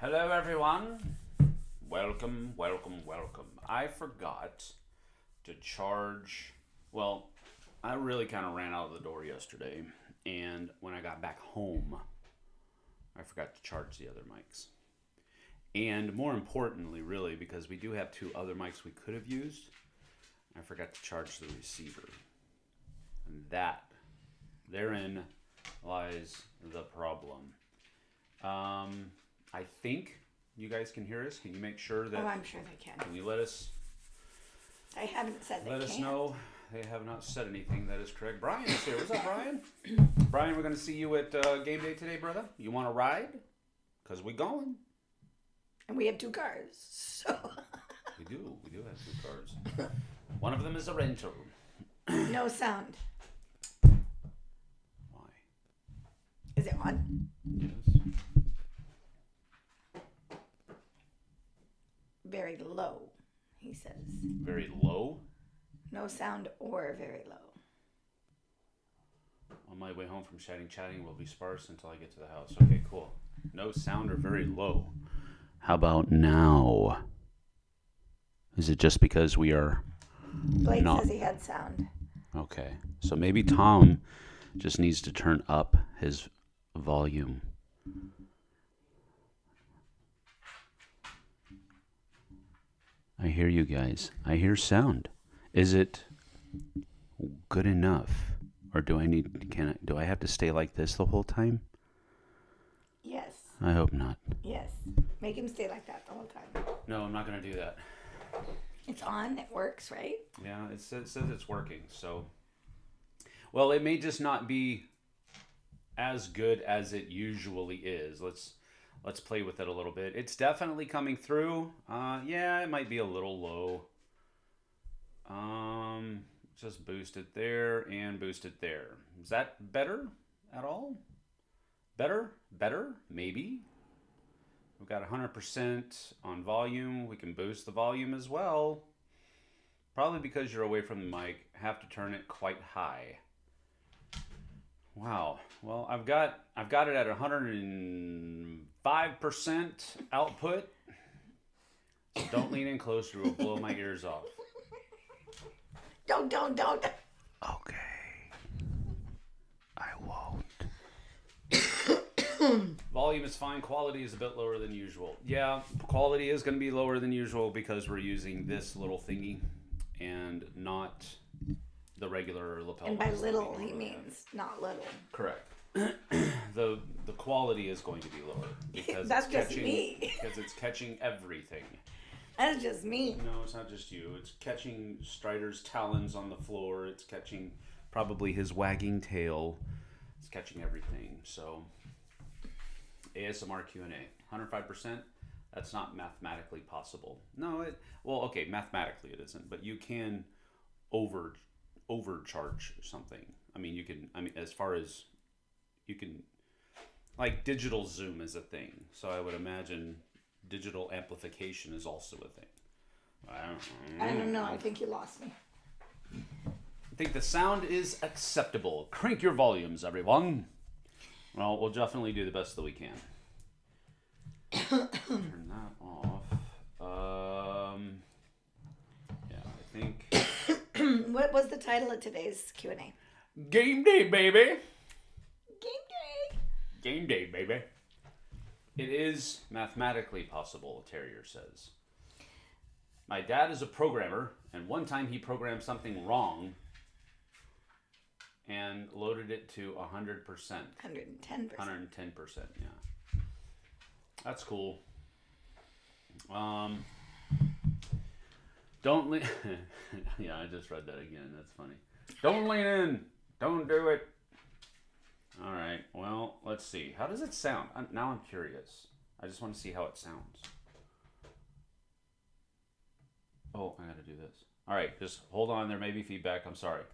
Hello, everyone. Welcome. I forgot to charge. Well, I really kind of ran out of the door yesterday, and when I got back home, I forgot to charge the other mics. And more importantly, really, because we do have two other mics we could have used, I forgot to charge the receiver. And therein lies the problem. I think you guys can hear us. Can you make sure that... Oh, I'm sure they can. Can you let us... I haven't said they Let can't. us know. They have not said anything. That is correct. Brian is here. What's up, Brian? Brian, we're going to see you at game day today, brother. You want to ride? Because we're going. And we have two cars, so... We do. We do have two cars. One of them is a rental. No sound. Why? Is it on? Yes. Very low, he says. Very low? No sound or very low. On my way home from chatting will be sparse until I get to the house. Okay, cool. No sound or very low. How about now? Is it just because we are Blake not... says he had sound. Okay. So maybe Tom just needs to turn up his volume. I hear you guys. I hear sound. Is it good enough? Or do I have to stay like this the whole time? Yes. I hope not. Yes. Make him stay like that the whole time. No, I'm not going to do that. It's on. It works, right? Yeah, it says it's working. So, well, it may just not be as good as it usually is. Let's play with it a little bit. It's definitely coming through. Yeah, it might be a little low. Just boost it there and boost it there. Is that better at all? Better? Maybe. We've got 100% on volume. We can boost the volume as well. Probably because you're away from the mic, have to turn it quite high. Wow. Well, I've got it at 105% output. So don't lean in closer; it will blow my ears off. Don't. Okay. I won't. Volume is fine. Quality is a bit lower than usual. Yeah, quality is going to be lower than usual because we're using this little thingy and not the regular lapel. And by little, he means not little. Correct. The quality is going to be lower because That's it's just catching, me. because it's catching everything. That's just me. No, it's not just you. It's catching Strider's talons on the floor. It's catching probably his wagging tail. It's catching everything. So ASMR Q&A, 105%. That's not mathematically possible. No, okay, mathematically it isn't, but you can overcharge something. As far as you can, like digital zoom is a thing. So I would imagine digital amplification is also a thing. I don't know. I think you lost me. I think the sound is acceptable. Crank your volumes, everyone. Well, we'll definitely do the best that we can. Turn that off. Yeah, I think. What was the title of today's Q&A? Game day, baby. Game day. Game day, baby. It is mathematically possible, a terrier says. My dad is a programmer, and one time he programmed something wrong and loaded it to 100%. 110%. 110%, yeah. That's cool. Don't lean... Yeah, I just read that again. That's funny. Don't lean in. Don't do it. All right. Well, let's see. How does it sound? Now I'm curious. I just want to see how it sounds. Oh, I got to do this. All right. Just hold on. There may be feedback. I'm sorry.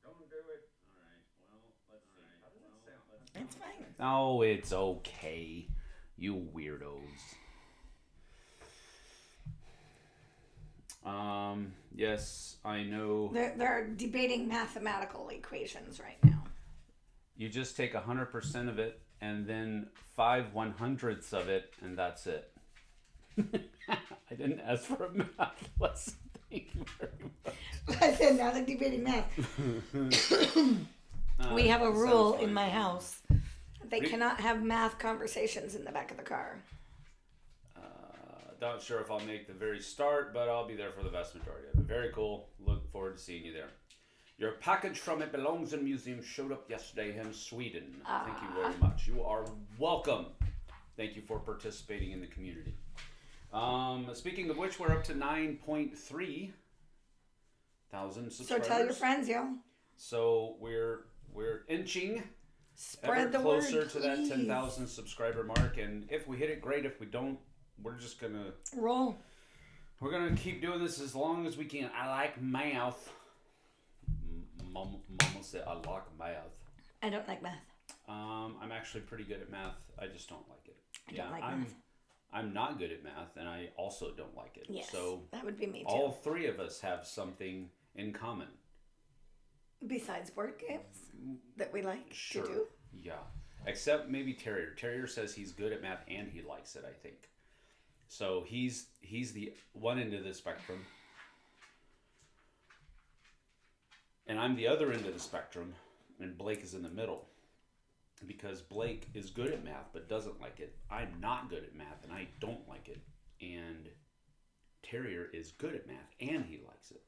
Don't do it. All right. Well, let's see. How does it sound? It's fine. Oh, it's okay. You weirdos. Yes, I know. They're debating mathematical equations right now. You just take 100% of it and then 5/100ths of it, and that's it. I didn't ask for a math lesson. Thank you very much. I said, now they're debating math. We have a rule in my house. They cannot have math conversations in the back of the car. Not sure if I'll make the very start, but I'll be there for the vast majority of it. Very cool. Look forward to seeing you there. Your package from It Belongs in Museum showed up yesterday in Sweden. Thank you very much. You are welcome. Thank you for participating in the community. Speaking of which, we're up to 9.3 thousand subscribers. So tell your friends, yo. So we're inching Spread the closer word, to that please. 10,000 subscriber mark, and if we hit it, great. If we don't, we're just gonna roll. We're gonna keep doing this as long as we can. I like math. Mama said I like math. I don't like math. I'm actually pretty good at math. I just don't like it. I don't like math. I'm not good at math, and I also don't like it. Yes, so that would be me too. All three of us have something in common. Besides board games that we like Sure. to do. Yeah. Except maybe Terrier. Terrier says he's good at math and he likes it, I think. So he's the one end of the spectrum. And I'm the other end of the spectrum, and Blake is in the middle. Because Blake is good at math but doesn't like it. I'm not good at math and I don't like it. And Terrier is good at math and he likes it.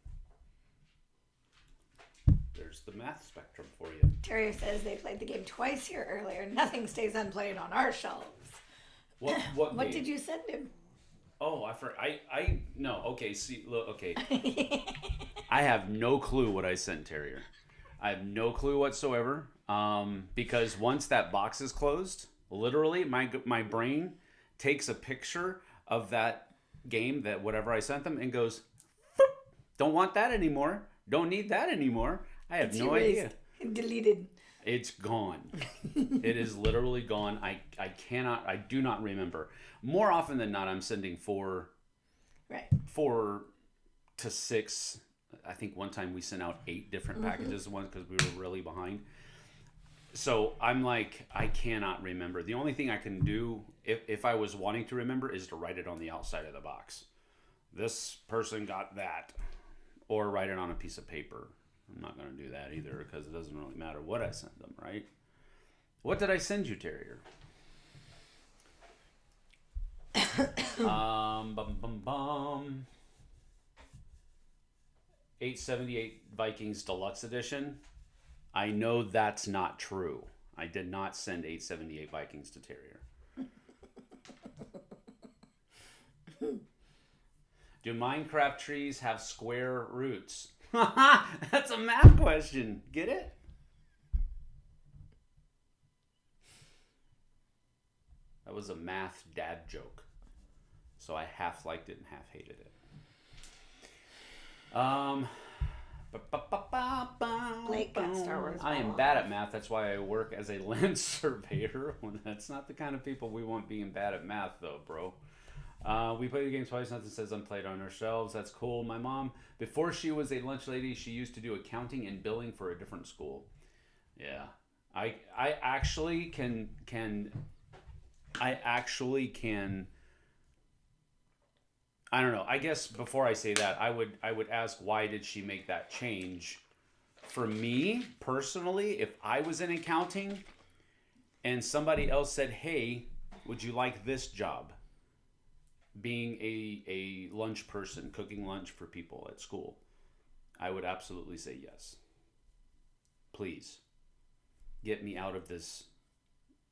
There's the math spectrum for you. Terrier says they played the game twice here earlier. Nothing stays unplayed on our shelves. What What did you send him? Oh, I no. Okay, see, look, okay. I have no clue what I sent Terrier. I have no clue whatsoever. Because once that box is closed, literally my brain takes a picture of that game, that whatever I sent them, and goes, don't want that anymore. Don't need that anymore. I have no idea. Deleted. It's gone. It is literally gone. I do not remember. More often than not, I'm sending 4 to 6. I think one time we sent out 8 different packages at once because we were really behind. So I'm like, I cannot remember. The only thing I can do, if I was wanting to remember, is to write it on the outside of the box. This person got that. Or write it on a piece of paper. I'm not going to do that either because it doesn't really matter what I send them, right? What did I send you, Terrier? 878 Vikings Deluxe Edition. I know that's not true. I did not send 878 Vikings to Terrier. Do Minecraft trees have square roots? That's a math question. Get it? That was a math dad joke. So I half liked it and half hated it. Blake got Star Wars. I am bad at math. That's why I work as a land surveyor. That's not the kind of people we want being bad at math, though, bro. We played the game twice. Nothing says unplayed on our shelves. That's cool. My mom, before she was a lunch lady, she used to do accounting and billing for a different school. Yeah, I actually can. I don't know. I guess before I say that, I would ask, why did she make that change? For me personally, if I was in accounting and somebody else said, "Hey, would you like this job?" Being a lunch person, cooking lunch for people at school, I would absolutely say yes. Please, get me out of this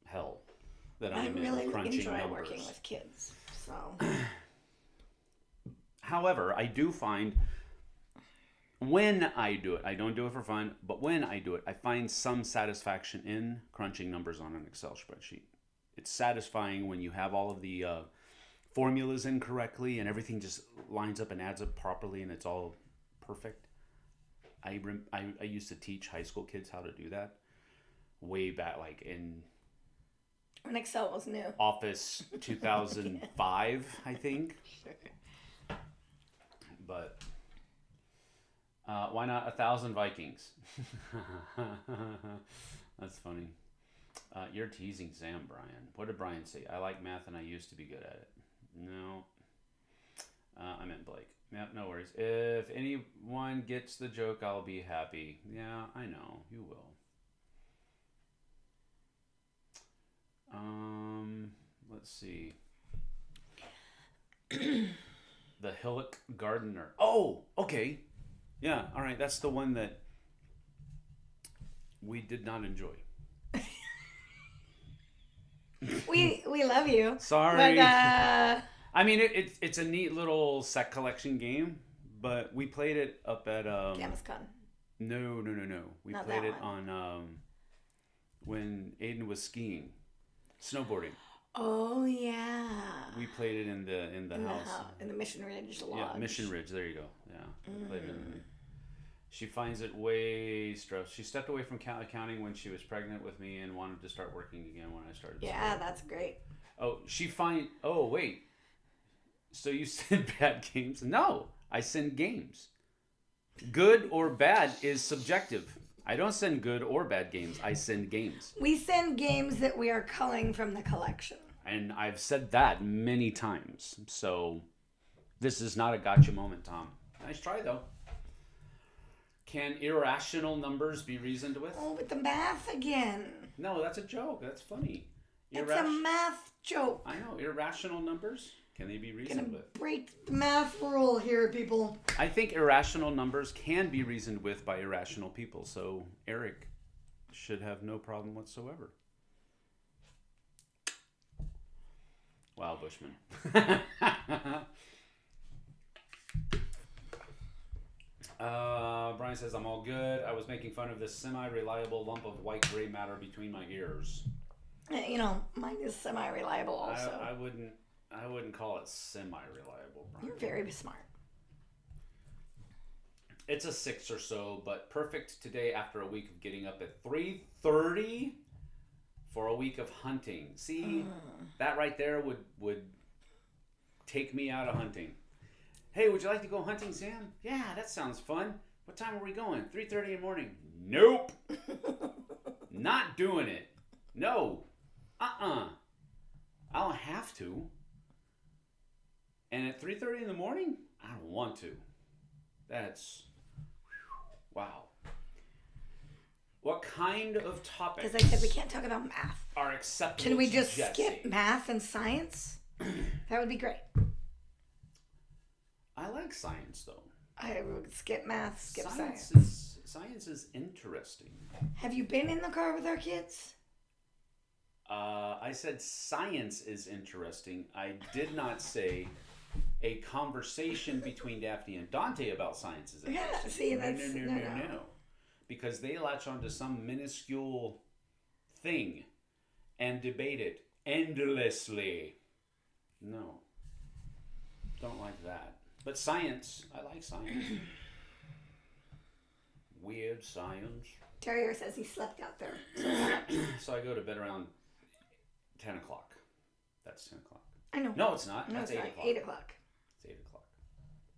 hell that I'm in, really crunching enjoy numbers. working with kids, so. However, I do find when I do it, I don't do it for fun, but when I do it, I find some satisfaction in crunching numbers on an Excel spreadsheet. It's satisfying when you have all of the formulas in correctly and everything just lines up and adds up properly and it's all perfect. I used to teach high school kids how to do that way back, like in when Excel was new. Office 2005, I think. Sure. But why not 1,000 Vikings? That's funny. You're teasing Sam, Brian. What did Brian say? I like math and I used to be good at it. No. I meant Blake. Yeah, no worries. If anyone gets the joke, I'll be happy. Yeah, I know. You will. Let's see. The Hillock Gardener. Oh, okay. Yeah, all right. That's the one that we did not enjoy. We love you. Sorry. But, I mean, it's a neat little set collection game, but we played it up at Gamascon. No. We Not played that it on when Aiden was skiing, snowboarding. Oh yeah. We played it in the house. In the Mission Ridge Lodge. Yeah, Mission Ridge. There you go. Yeah, we played it in She finds it way stressful. She stepped away from accounting when she was pregnant with me and wanted to start working again when I started. Yeah, school. that's great. Oh, wait. So you send bad games? No, I send games. Good or bad is subjective. I don't send good or bad games. I send games. We send games that we are culling from the collection. And I've said that many times. So this is not a gotcha moment, Tom. Nice try, though. Can irrational numbers be reasoned with? Oh, with the math again. No, that's a joke. That's funny. It's a math joke. I know. Irrational numbers, can they be reasoned with? Break the math rule here, people. I think irrational numbers can be reasoned with by irrational people. So Eric should have no problem whatsoever. Wow, Bushman. Brian says, I'm all good. I was making fun of this semi-reliable lump of white gray matter between my ears. You know, mine is semi-reliable also. I wouldn't call it semi-reliable, Brian. You're very smart. It's a 6 or so, but perfect today after a week of getting up at 3:30 for a week of hunting. See, that right there would take me out of hunting. Hey, would you like to go hunting, Sam? Yeah, that sounds fun. What time are we going? 3:30 in the morning. Nope. Not doing it. No. I don't have to. And at 3:30 in the morning, I don't want to. That's... wow. What kind of topics... Because I said we can't talk about math. ...are acceptable Can we to just Jessie? skip math and science? That would be great. I like science, though. I would skip math, skip science. Science is interesting. Have you been in the car with our kids? I said science is interesting. I did not say a conversation between Daphne and Dante about science is interesting. Yeah, see, that's... No. Because they latch onto some minuscule thing and debate it endlessly. No. Don't like that. But science, I like science. Weird science. Terrier says he slept out there. So I go to bed around 10 o'clock. That's 10 o'clock. I know. No, it's not. No, That's it's 8 not. o'clock. 8 o'clock. It's 8 o'clock.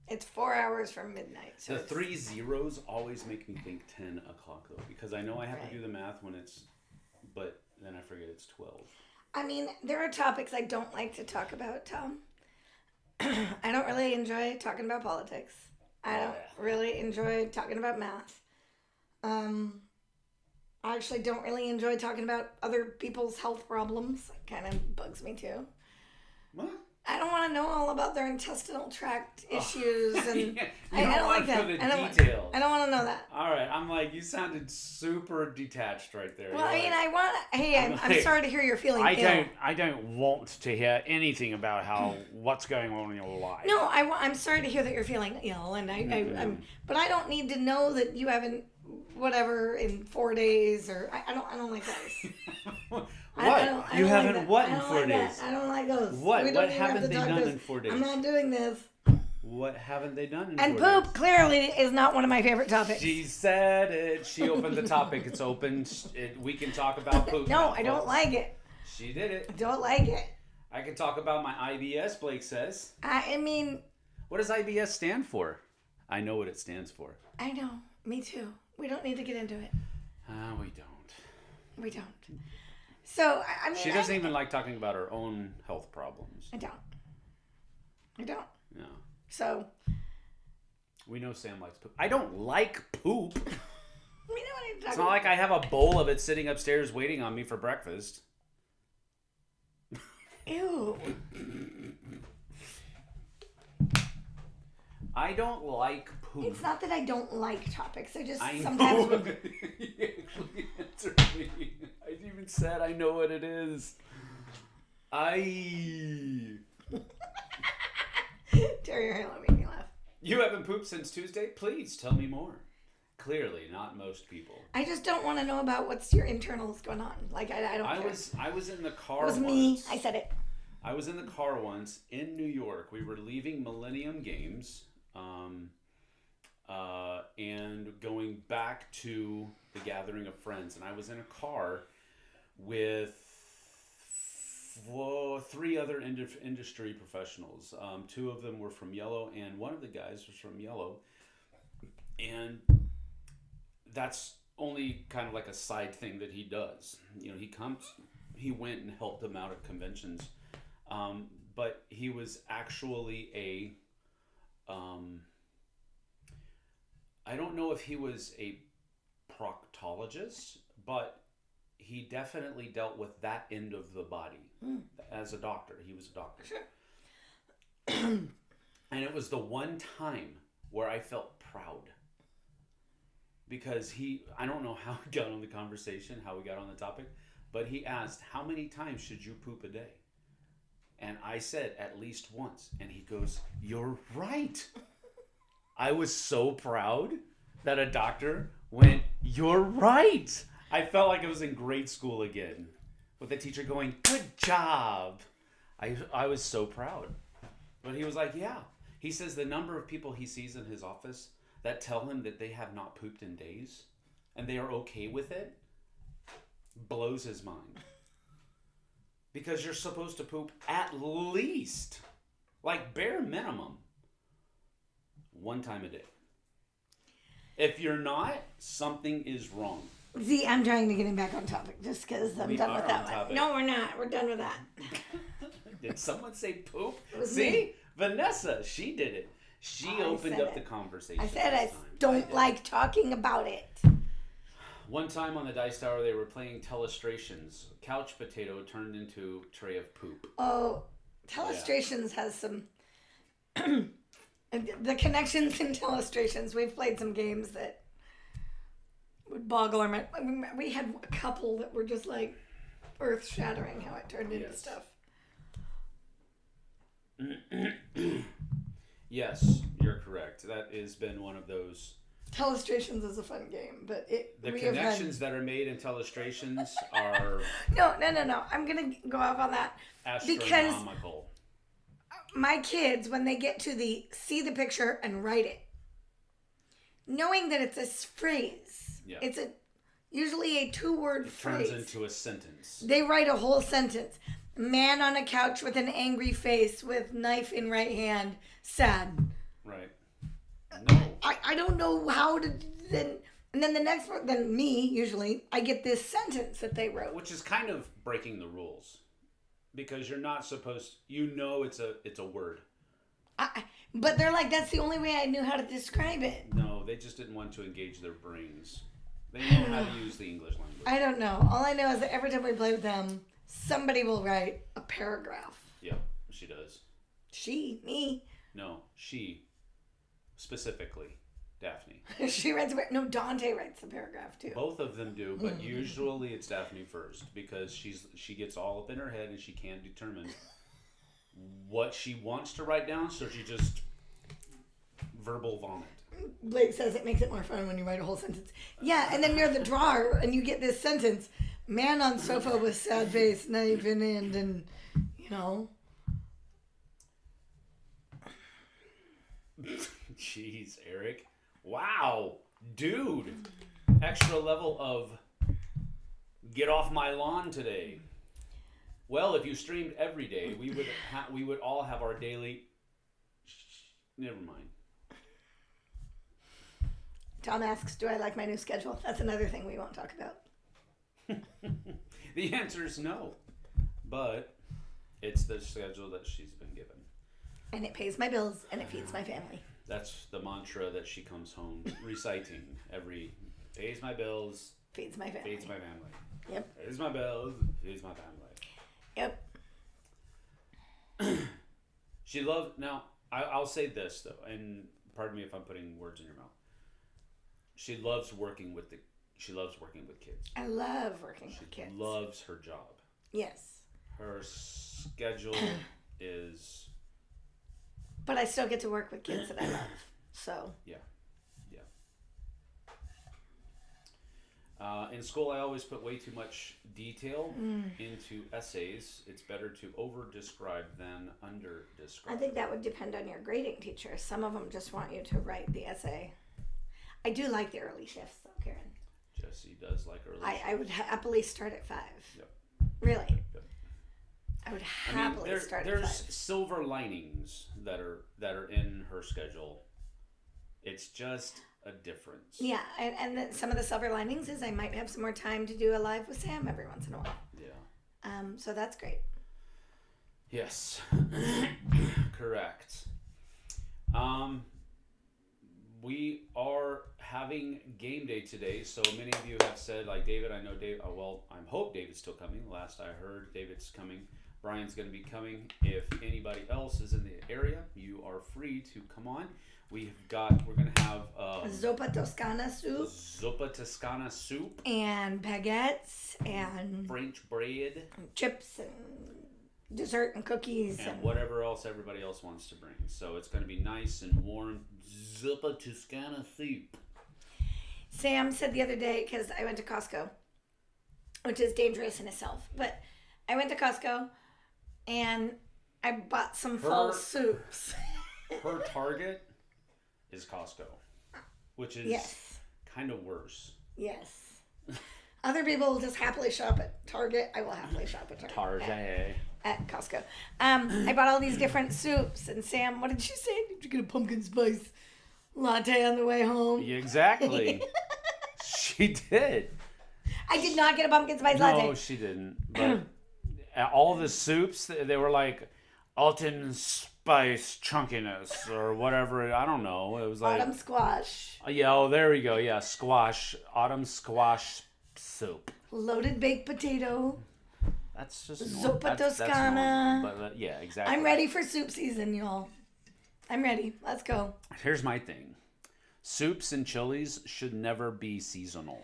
It's 4 hours from midnight. So The 3 zeros always make me think 10 o'clock, though, because I know I have to do the math when it's, but then I forget it's 12. I mean, there are topics I don't like to talk about, Tom. I don't really enjoy talking about politics. I don't really enjoy talking about math. I actually don't really enjoy talking about other people's health problems. It kind of bugs me too. What? I don't want to know all about their intestinal tract issues, and I don't like that. The details. I don't want to know that. All right, I'm like, you sounded super detached right there. Well, I'm sorry to hear you're feeling ill. I don't want to hear anything about what's going on in your life. No, I'm sorry to hear that you're feeling ill, and but I don't need to know that you haven't whatever in 4 days, or I don't like those. What? You haven't what in 4 days? I don't like those. What? What haven't they done in 4 days? I'm not doing this. What haven't they done in 4 And days? poop clearly is not one of my favorite topics. She said it. She opened the topic. It's open. We can talk about poop. No, now, I don't like it. She did it. I don't like it. I can talk about my IBS, Blake says. I mean... What does IBS stand for? I know what it stands for. I know. Me too. We don't need to get into it. We don't. We don't. So, I mean... She doesn't even like talking about her own health problems. I don't. No. So... We know Sam likes poop. I don't like poop. We know what I'm talking It's not like I have a bowl of it sitting upstairs waiting on me for breakfast. Ew. I don't like poop. It's not that I don't like topics. I just I sometimes... know. You actually answered me. I even said I know what it is. Terry, your hairline made me laugh. You haven't pooped since Tuesday? Please tell me more. Clearly, not most people. I just don't want to know about what's your internals going on. Like, I don't care. I was in the car It was once. me. I said it. I was in the car once in New York. We were leaving Millennium Games and going back to the gathering of friends. And I was in a car with 3 other industry professionals. 2 of them were from Yellow, and one of the guys was from Yellow. And that's only kind of like a side thing that he does. You know, he went and helped them out at conventions. But he was actually I don't know if he was a proctologist, but he definitely dealt with that end of the body as a doctor. He was a doctor. Sure. And it was the one time where I felt proud. Because I don't know how we got on the conversation, how we got on the topic, but he asked, how many times should you poop a day? And I said, at least once. And he goes, you're right. I was so proud that a doctor went, you're right. I felt like I was in grade school again with the teacher going, good job. I was so proud. But he was like, yeah. He says the number of people he sees in his office that tell him that they have not pooped in days and they are okay with it blows his mind. Because you're supposed to poop at least, like bare minimum, 1 time a day. If you're not, something is wrong. See, I'm trying to get him back on topic just because I'm done with that one. Topic. No, we're not. We're done with that. Did someone say poop? It was See? me. Vanessa, she did it. She opened up the conversation. I said I don't like talking about it. One time on the Dice Tower, they were playing Telestrations. Couch potato turned into tray of poop. Oh, Telestrations has some... the connections in Telestrations. We've played some games that would boggle our mind. I mean, we had a couple that were just like earth-shattering how it turned into stuff. Yes, you're correct. That has been one of those. Telestrations is a fun game, but the connections that are made in Telestrations are no. I'm gonna go off on that because my kids, when they get to see the picture and write it, knowing that it's a phrase, it's usually a 2-word phrase. Turns into a sentence. They write a whole sentence. Man on a couch with an angry face, with knife in right hand, sad. Right. No. I don't know how to then. And then the next one, then me, usually, I get this sentence that they wrote. Which is kind of breaking the rules. Because you're not supposed, it's a word. But they're like, that's the only way I knew how to describe it. No, they just didn't want to engage their brains. They know how to use the English language. I don't know. All I know is that every time we play with them, somebody will write a paragraph. Yep, she does. She? Me? No, she. Specifically, Daphne. She writes no, Dante writes the paragraph too. Both of them do, but usually it's Daphne first because she gets all up in her head and she can't determine what she wants to write down, so she just verbal vomit. Blake says it makes it more fun when you write a whole sentence. Yeah, and then near the drawer and you get this sentence: man on sofa with sad face, knife in hand, and Jeez, Eric. Wow. Dude. Extra level of get off my lawn today. Well, if you streamed every day, we would all have our daily... Never mind. Tom asks, do I like my new schedule? That's another thing we won't talk about. The answer is no. But it's the schedule that she's been given. And it pays my bills and it feeds my family. That's the mantra that she comes home reciting every pays my bills, feeds my family. Feeds my family. Yep. Pays my bills, feeds my family. Yep. She loved. Now, I'll say this though, and pardon me if I'm putting words in your mouth. She loves working with kids. I love working with kids. She loves her job. Yes. Her schedule is. But I still get to work with kids that I love. So. Yeah. In school, I always put way too much detail into essays. It's better to over-describe than under-describe. I think that would depend on your grading teacher. Some of them just want you to write the essay. I do like the early shifts, though, Karen. Jesse does like early shifts. I would happily start at 5. Yep. Really? Yep. I would happily start at 5. There's silver linings that are in her schedule. It's just a difference. Yeah, and some of the silver linings is I might have some more time to do a live with Sam every once in a while. Yeah. So that's great. Yes. Correct. We are having game day today, so many of you have said, like David, I know Dave. I hope David's still coming. Last I heard, David's coming. Brian's going to be coming. If anybody else is in the area, you are free to come on. We're going to have Zuppa Toscana soup. Zuppa Toscana soup. And baguettes and French bread. And chips and dessert and cookies. And whatever else everybody else wants to bring. So it's going to be nice and warm. Zuppa Toscana soup. Sam said the other day, because I went to Costco, which is dangerous in itself, but I went to Costco and I bought some fall soups. Her Target is Costco, which is kind of worse. Yes. Other people will just happily shop at Target. I will happily shop at Target. At Costco. I bought all these different soups, and Sam, what did she say? Did you get a pumpkin spice latte on the way home? Exactly. She did. I did not get a pumpkin spice latte. No, she didn't. But all the soups, they were like autumn spice chunkiness or whatever. I don't know. It was like autumn squash. Yeah, there we go. Yeah, squash. Autumn squash soup. Loaded baked potato. That's just Zuppa Toscana. But yeah, exactly. I'm ready for soup season, y'all. I'm ready. Let's go. Here's my thing. Soups and chilies should never be seasonal.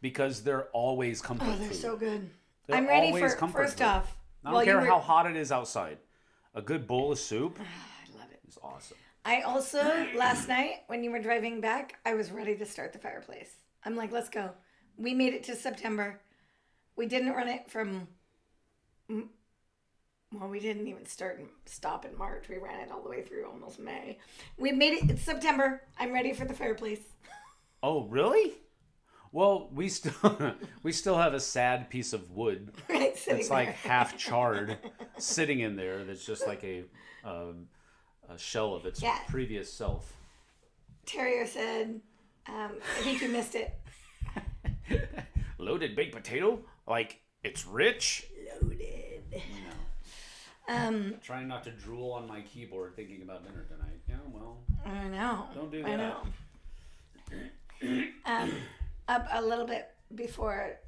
Because they're always comfort food. Oh, they're so good. They're I'm ready for, first food. off. I don't care how hot it is outside. A good bowl of soup. I love it. It's awesome. I also, last night, when you were driving back, I was ready to start the fireplace. I'm like, let's go. We made it to September. We didn't run it from... Well, we didn't even stop in March. We ran it all the way through almost May. We made it. It's September. I'm ready for the fireplace. Oh, really? Well, we still have a sad piece of wood. Right, it's like half charred, sitting in there. That's just like a shell of its previous self. Terrier said, I think you missed it. Loaded baked potato? Like, it's rich? Loaded. No. Trying not to drool on my keyboard thinking about dinner tonight. Yeah, well. I know. Don't do that. I know. Up a little bit before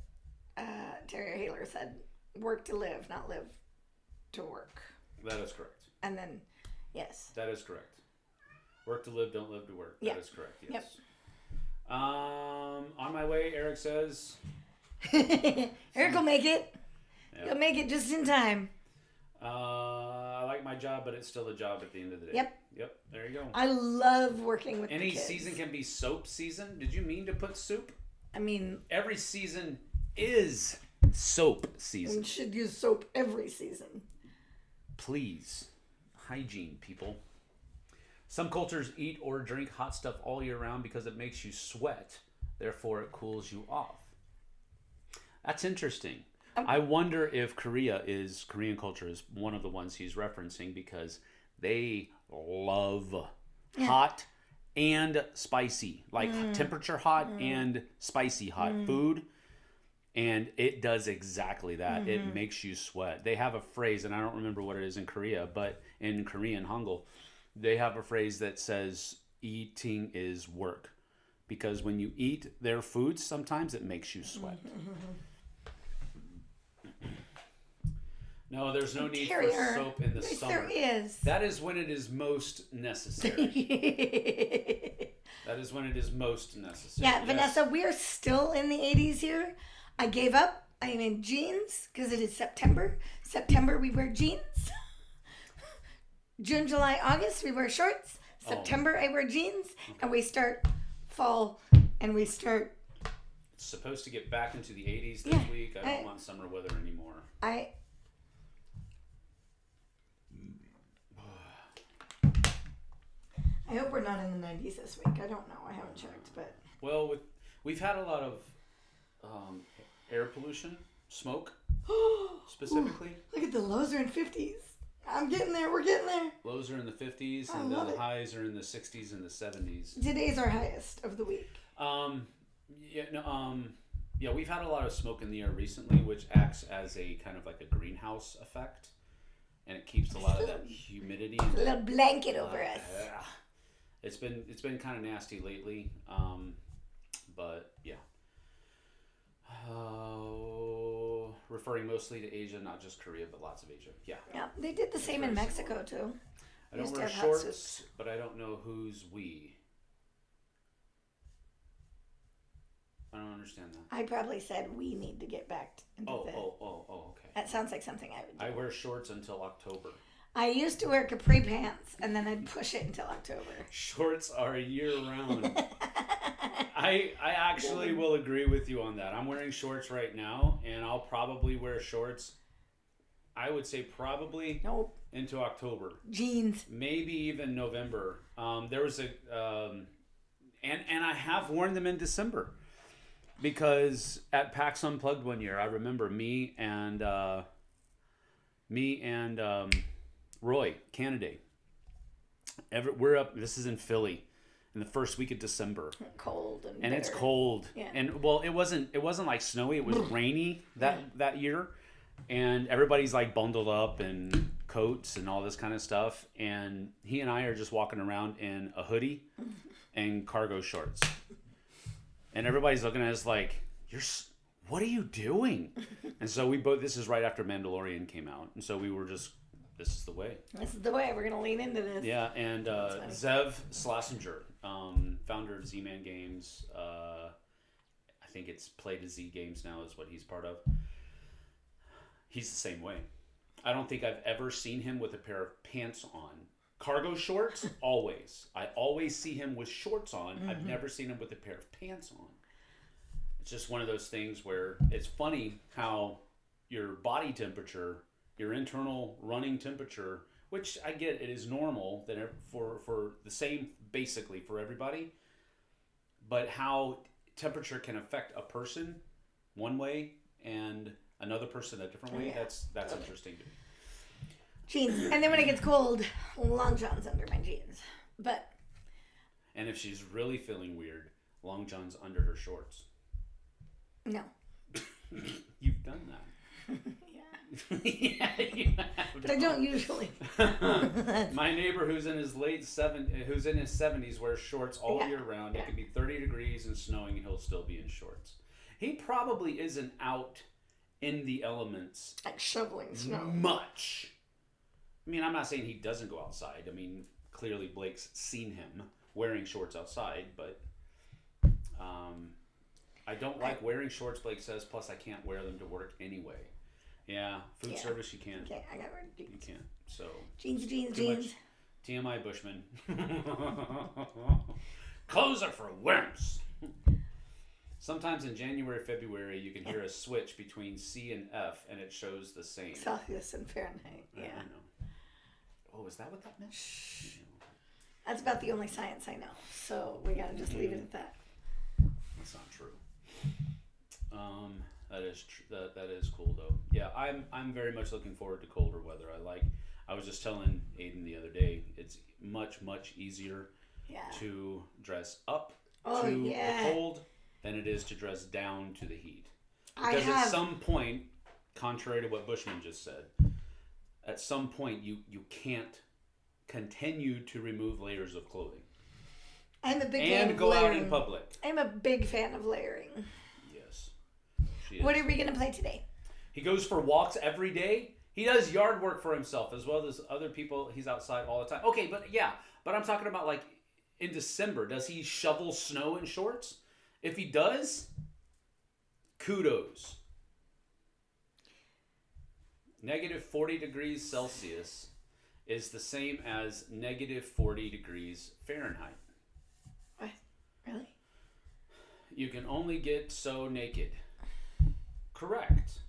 Terrier Healer said, work to live, not live to work. That is correct. And then, yes. That is correct. Work to live, don't live to work. That is correct, yes. Yep. On my way, Eric says. Eric will make it. Yep. He'll make it just in time. I like my job, but it's still a job at the end of the day. Yep. There you go. I love working with Any the kids. season can be soap season. Did you mean to put soup? I mean... Every season is soap season. We should use soap every season. Please. Hygiene, people. Some cultures eat or drink hot stuff all year round because it makes you sweat. Therefore, it cools you off. That's interesting. I wonder if Korean culture is one of the ones he's referencing because they love hot and spicy, like temperature hot and spicy hot food. And it does exactly that. It makes you sweat. They have a phrase, and I don't remember what it is in Korea, but in Korean Hangul, they have a phrase that says eating is work. Because when you eat their foods, sometimes it makes you sweat. No, there's no need for soap in the summer. There is. That is when it is most necessary. That is when it is most necessary. Yeah, yes. Vanessa, we are still in the 80s here. I gave up. I am in jeans because it is September. September, we wear jeans. June, July, August, we wear shorts. September, I wear jeans. Okay. And we start fall and we start... It's supposed to get back into the 80s this week. I don't want summer weather anymore. I hope we're not in the 90s this week. I don't know. I haven't checked, but... Well, we've had a lot of air pollution, smoke, specifically. Ooh, look at the lows are in 50s. I'm getting there. We're getting there. Lows are in the 50s, and then the highs are in the 60s and the 70s. Today's our highest of the week. Yeah, we've had a lot of smoke in the air recently, which acts as a kind of like a greenhouse effect, and it keeps a lot of that humidity. A little blanket over us. It's been kind of nasty lately, but yeah. Referring mostly to Asia, not just Korea, but lots of Asia. Yeah. Yeah, they did the same in Mexico too. I don't wear shorts, but I don't know who's we. I don't understand that. I probably said we need to get back into okay. That sounds like something I would do. I wear shorts until October. I used to wear capri pants, and then I'd push it until October. Shorts are year-round. I actually will agree with you on that. I'm wearing shorts right now, and I'll probably wear shorts, I would say probably into October. Jeans. Maybe even November. There was and I have worn them in December. Because at PAX Unplugged one year, I remember me and Roy, candidate. We're up. This is in Philly, in the first week of December. Cold and it's cold. Yeah. And well, it wasn't like snowy. It was rainy that year, and everybody's like bundled up in coats and all this kind of stuff. And he and I are just walking around in a hoodie and cargo shorts, and everybody's looking at us like, what are you doing? And so we both. This is right after Mandalorian came out, and so we were just. This is the way. This is the way. We're going to lean into this. Yeah, and Zev Schlesinger, founder of Z-Man Games. I think it's Play to Z Games now is what he's part of. He's the same way. I don't think I've ever seen him with a pair of pants on. Cargo shorts, always. I always see him with shorts on. Mm-hmm. I've never seen him with a pair of pants on. It's just one of those things where it's funny how your body temperature... Your internal running temperature, which I get it is normal that for the same basically for everybody, but how temperature can affect a person one way and another person a different way, that's interesting to me. Jeans. And then when it gets cold, long johns under my jeans. And if she's really feeling weird, long johns under her shorts. No. You've done that. Yeah, but I don't usually. My neighbor who's in his 70s wears shorts all year round. It could be 30 degrees and snowing and he'll still be in shorts. He probably isn't out in the elements like shoveling snow much. I mean, I'm not saying he doesn't go outside. I mean, clearly Blake's seen him wearing shorts outside, but I don't like wearing shorts, Blake says, plus I can't wear them to work anyway. Yeah, food service you can. Okay, I got rid of jeans. You can. So jeans. TMI Bushman. Clothes are for wimps. Sometimes in January, February, you can hear a switch between C and F, and it shows the same. Celsius and Fahrenheit. Yeah. I know. Oh, is that what that meant? That's about the only science I know. So we gotta just leave it at that. That's not true. That is cool though. Yeah, I'm very much looking forward to colder weather. I was just telling Aiden the other day, it's much easier to dress up to the cold than it is to dress down to the heat. Because at some point, contrary to what Bushman just said, at some point you can't continue to remove layers of clothing. I'm a big fan of layering. And go out in public. I'm a big fan of layering. Yes. What are we going to play today? He goes for walks every day. He does yard work for himself as well as other people. He's outside all the time. Okay, but I'm talking about like in December. Does he shovel snow in shorts? If he does, kudos. Negative 40 degrees Celsius is the same as negative 40 degrees Fahrenheit. What? Really? You can only get so naked. Correct.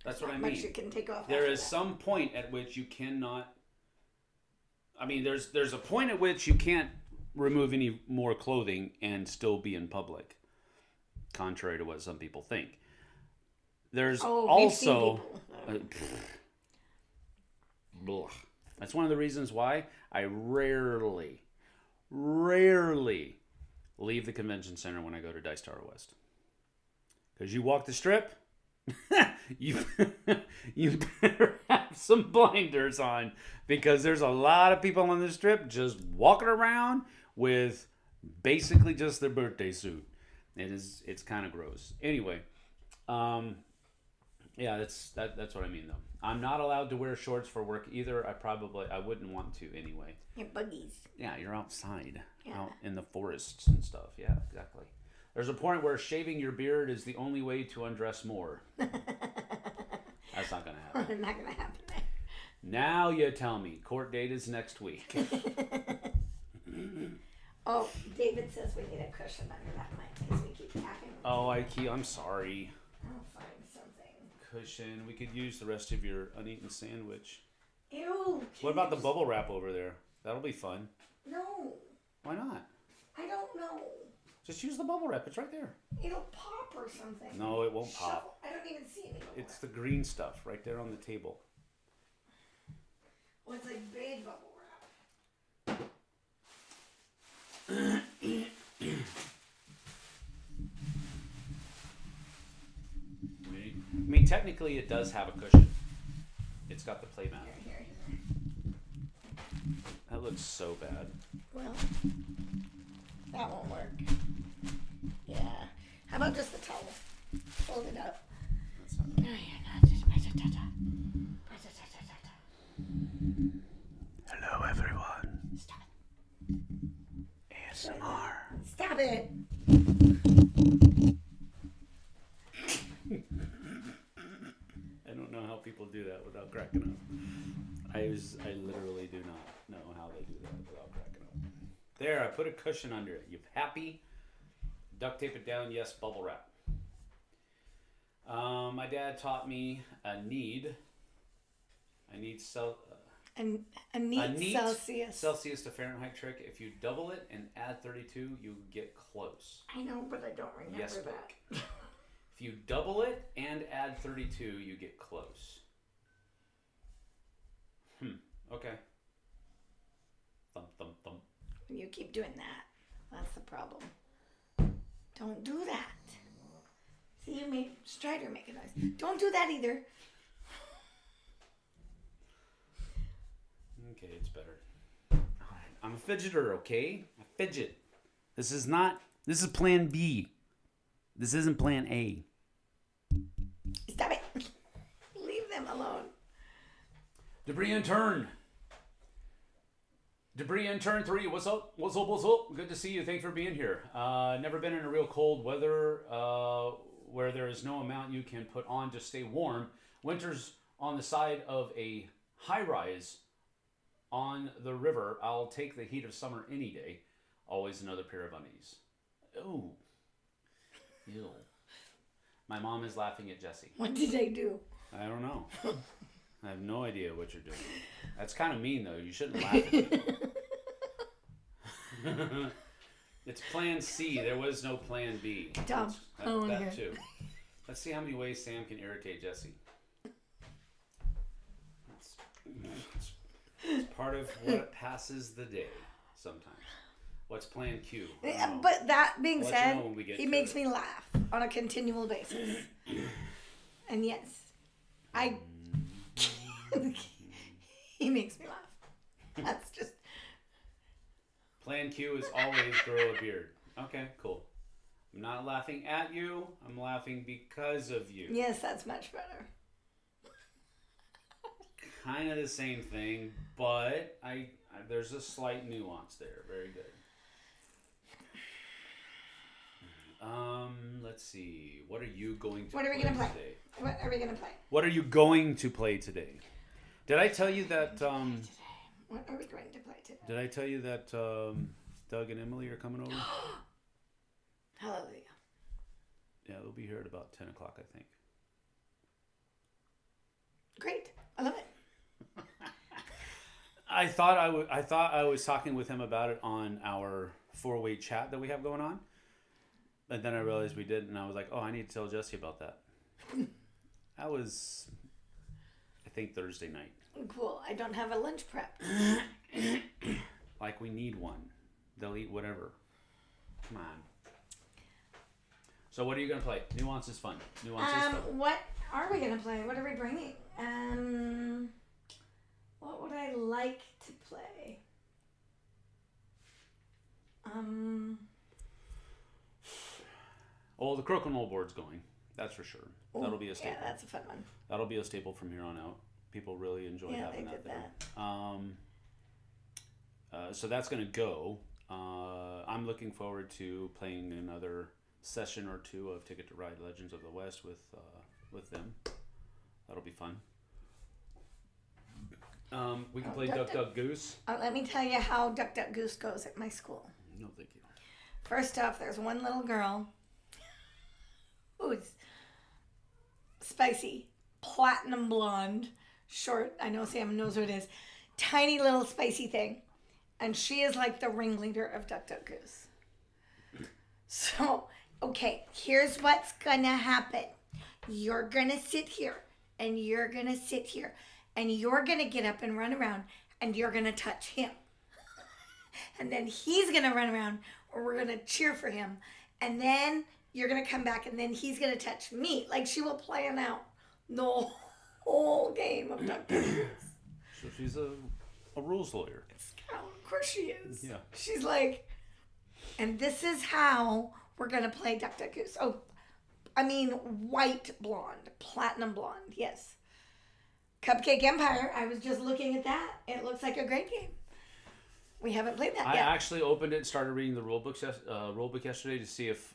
That's what I mean. Much you can take off. There is some point at which you cannot. I mean, there's a point at which you can't remove any more clothing and still be in public, contrary to what some people think. There's also. That's one of the reasons why I rarely leave the convention center when I go to Dice Tower West. Because you walk the strip, you better have some blinders on, because there's a lot of people on the strip just walking around with basically just their birthday suit. It's kind of gross. Anyway, yeah, that's what I mean though. I'm not allowed to wear shorts for work either. I wouldn't want to anyway. You're buggies. Yeah, you're outside, out in the forests and stuff. Yeah, exactly. There's a point where shaving your beard is the only way to undress more. That's not going to happen. Not going to happen. Now you tell me. Court date is next week. Oh, David says we need a cushion under that mic because we keep tapping. Oh, I'm sorry. I'll find something. Cushion. We could use the rest of your uneaten sandwich. Ew. What about the bubble wrap over there? That'll be fun. No. Why not? I don't know. Just use the bubble wrap. It's right there. It'll pop or something. No, it won't pop. I don't even see any. It's the green stuff right there on the table. Well, it's like beige bubble wrap. I mean, technically it does have a cushion. It's got the Playmat. Here. That looks so bad. Well, that won't work. Yeah. How about just the towel? Fold it up. That's not. No, you're not. Hello, everyone. Stop it. ASMR. Stop it. I don't know how people do that without cracking up. I literally do not know how they do that without cracking up. There, I put a cushion under it. You happy? Duct tape it down. Yes, bubble wrap. My dad taught me a need Celsius to Fahrenheit trick. If you double it and add 32, you get close. I know, but I don't remember that. If you double it and add 32, you get close. Okay. Thump, thump, thump. You keep doing that. That's the problem. Don't do that. See, you made Strider make a noise. Don't do that either. Okay, it's better. Alright, I'm a fidgeter, okay? I fidget. This is plan B. This isn't plan A. Stop it. Leave them alone. Debris intern 3. What's up? What's up? Good to see you. Thanks for being here. Never been in a real cold weather where there is no amount you can put on to stay warm. Winter's on the side of a high-rise on the river. I'll take the heat of summer any day. Always another pair of undies. Oh. Ew. My mom is laughing at Jessie. What did I do? I don't know. I have no idea what you're doing. That's kind of mean, though. You shouldn't laugh at me. It's plan C. There was no plan B. Dumb. That too. Let's see how many ways Sam can irritate Jessie. It's part of what passes the day sometimes. What's Plan Q? But that being said, he makes it. me laugh on a continual basis. And yes, he makes me laugh. That's just... Plan Q is always grow a beard. Okay, cool. I'm not laughing at you. I'm laughing because of you. Yes, that's much better. Kind of the same thing, but there's a slight nuance there. Very good. Let's see. What are you going to play today? What are we going to play? What are you going to play today? Did I tell you that... What are we going to play today? Did I tell you that Doug and Emily are coming over? Hallelujah. Yeah, they'll be here at about 10 o'clock, I think. Great. I love it. I thought I was talking with him about it on our 4-way chat that we have going on. And then I realized we didn't, and I was like, oh, I need to tell Jessie about that. That was, I think, Thursday night. Cool. I don't have a lunch prep. Like, we need one. They'll eat whatever. Come on. So what are you going to play? Nuance is fun. What are we going to play? What are we bringing? What would I like to play? Oh, the Crokinole board's going. That's for sure. Ooh, that'll be a staple. Yeah, that's a fun one. That'll be a staple from here on out. People really enjoy having that there. So that's going to go. I'm looking forward to playing another session or two of Ticket to Ride Legends of the West with them. That'll be fun. We can play Duck Goose. Let me tell you how Duck Goose goes at my school. No, thank you. First off, there's one little girl who's spicy, platinum blonde, short. I know Sam knows who it is. Tiny little spicy thing. And she is like the ringleader of Duck Goose. So, okay, here's what's gonna happen. You're gonna sit here, and you're gonna sit here, and you're gonna get up and run around, and you're gonna touch him. And then he's gonna run around, or we're gonna cheer for him. And then you're gonna come back, and then he's gonna touch me. Like, she will plan out the whole game of Duck Goose. So she's a rules lawyer. Of course she is. Yeah. She's like, and this is how we're gonna play Duck Goose. Oh, I mean white blonde, platinum blonde. Yes. Cupcake Empire. I was just looking at that. It looks like a great game. We haven't played that yet. I actually opened it and started reading the rule book yesterday to see if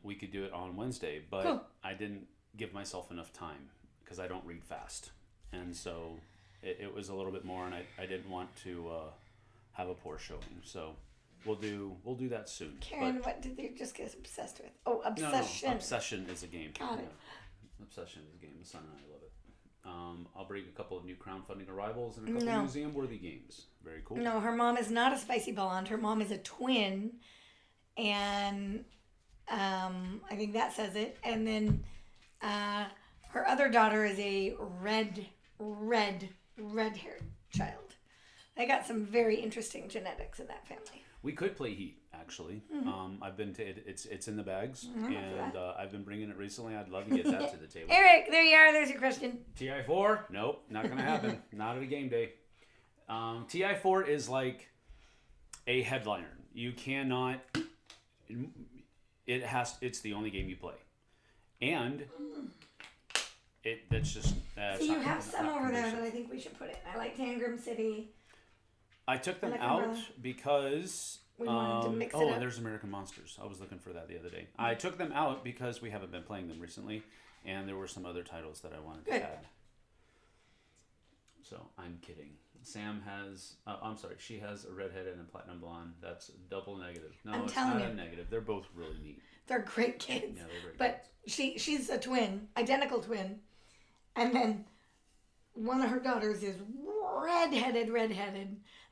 we could do it on Wednesday, but cool. I didn't give myself enough time because I don't read fast, and so it was a little bit more, and I didn't want to have a poor showing. So we'll do that soon. Karen, what did you just get obsessed with? Oh, Obsession. No, Obsession is a game. Got it. Obsession is a game. The son and I love it. I'll bring a couple of new crowdfunding arrivals and a couple of museum-worthy games. Very cool. No, her mom is not a spicy blonde. Her mom is a twin, and I think that says it. And then her other daughter is a red-haired child. They got some very interesting genetics in that family. We could play Heat, actually. Mm-hmm. I've been to it. It's in the bags, and I've been bringing it recently. I'd love to get that to the table. Eric, there you are. There's your question. TI4? Nope, not gonna happen. Not at a game day. TI4 is like a headliner. You cannot. It's the only game you play, and that's just. So you have some over there that I think we should put in. I like Tangram City. I took them out because we wanted to mix it up. And there's American Monsters. I was looking for that the other day. I took them out because we haven't been playing them recently, and there were some other titles that I wanted to add. So I'm kidding. Sam has. I'm sorry. She has a redheaded and platinum blonde. That's double negative. No, it's not a negative. They're both really neat. They're great kids. Yeah, they're great. But kids. She's a twin, identical twin, and then one of her daughters is redheaded,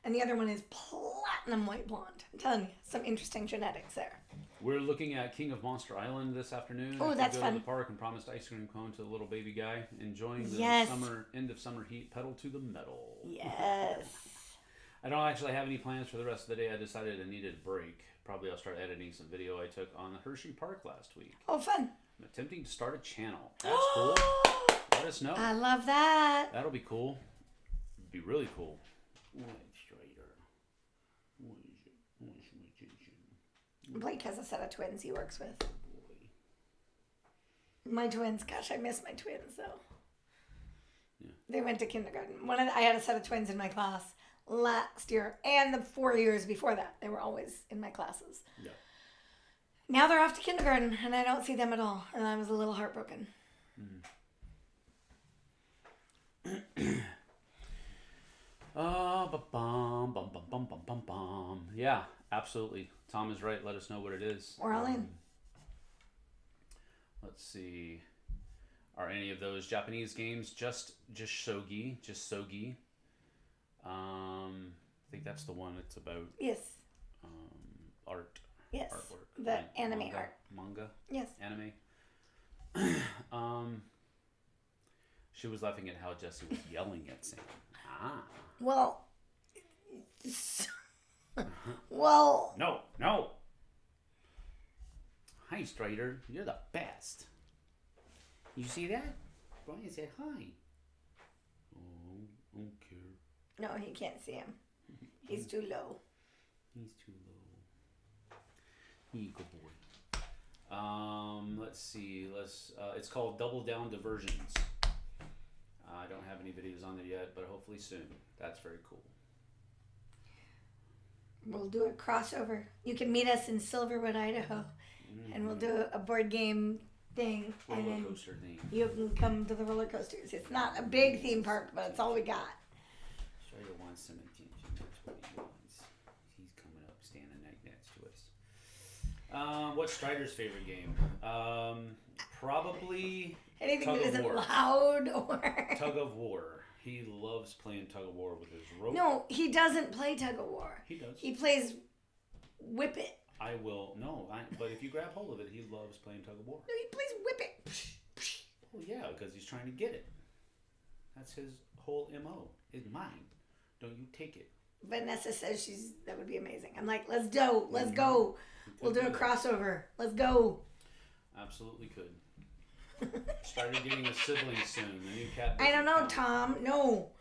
and the other one is platinum white blonde. I'm telling you, some interesting genetics there. We're looking at King of Monster Island this afternoon. Oh, that's fun. Go to the park and promised ice cream cone to the little baby guy, enjoying the end of summer heat, pedal to the metal. Yes. I don't actually have any plans for the rest of the day. I decided I needed a break. Probably I'll start editing some video I took on the Hershey Park last week. Oh, fun. I'm attempting to start a channel. That's cool. Let us know. I love that. That'll be cool. It'd be really cool. Blake has a set of twins he works with. My twins, gosh, I miss my twins though. Yeah. They went to kindergarten. I had a set of twins in my class last year and the 4 years before that. They were always in my classes. Yeah. Now they're off to kindergarten and I don't see them at all. And I was a little heartbroken. Yeah, absolutely. Tom is right. Let us know what it is. We're all in. Let's see. Are any of those Japanese games just shogi? Just sogi? I think that's the one it's about. Yes. Art. Yes. Artwork. The anime art. Manga? Yes. Anime. She was laughing at how Jessie was yelling at Sam. Well. No. Hi, Strider. You're the best. You see that? Brian said hi. Oh, I don't care. No, he can't see him. He's too low. He good boy. Let's see. It's called Double Down Diversions. I don't have any videos on there yet, but hopefully soon. That's very cool. We'll do a crossover. You can meet us in Silverwood, Idaho, and we'll do a board game thing. Roller coaster thing. You can come to the roller coasters. It's not a big theme park, but it's all we got. Strider wants some attention. That's what he wants. He's coming up, standing right next to us. What's Strider's favorite game? Probably anything Tug that of isn't War. Loud or Tug of War. He loves playing Tug of War with his rope. No, he doesn't play Tug of War. He does. He plays Whip It. But if you grab hold of it, he loves playing Tug of War. No, he plays Whip It. Well, yeah, because he's trying to get it. That's his whole MO. It's mine. Don't you take it. Vanessa says that would be amazing. I'm like, let's go. We'll do a crossover. Let's go. Absolutely could. Started getting a sibling soon. The new cat. I don't know, Tom. No.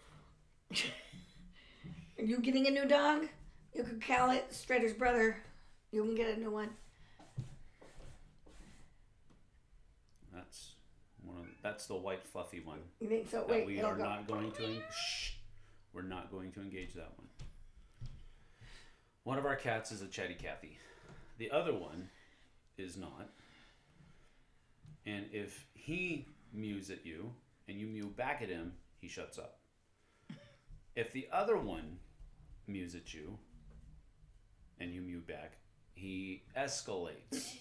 Are you getting a new dog? You could call it Strider's brother. You can get a new one. That's the white fluffy one. You think so? Wait, we are not going to. We're not going to engage that one. One of our cats is a chatty Cathy. The other one is not. And if he mews at you and you mew back at him, he shuts up. If the other one mews at you and you mew back, he escalates.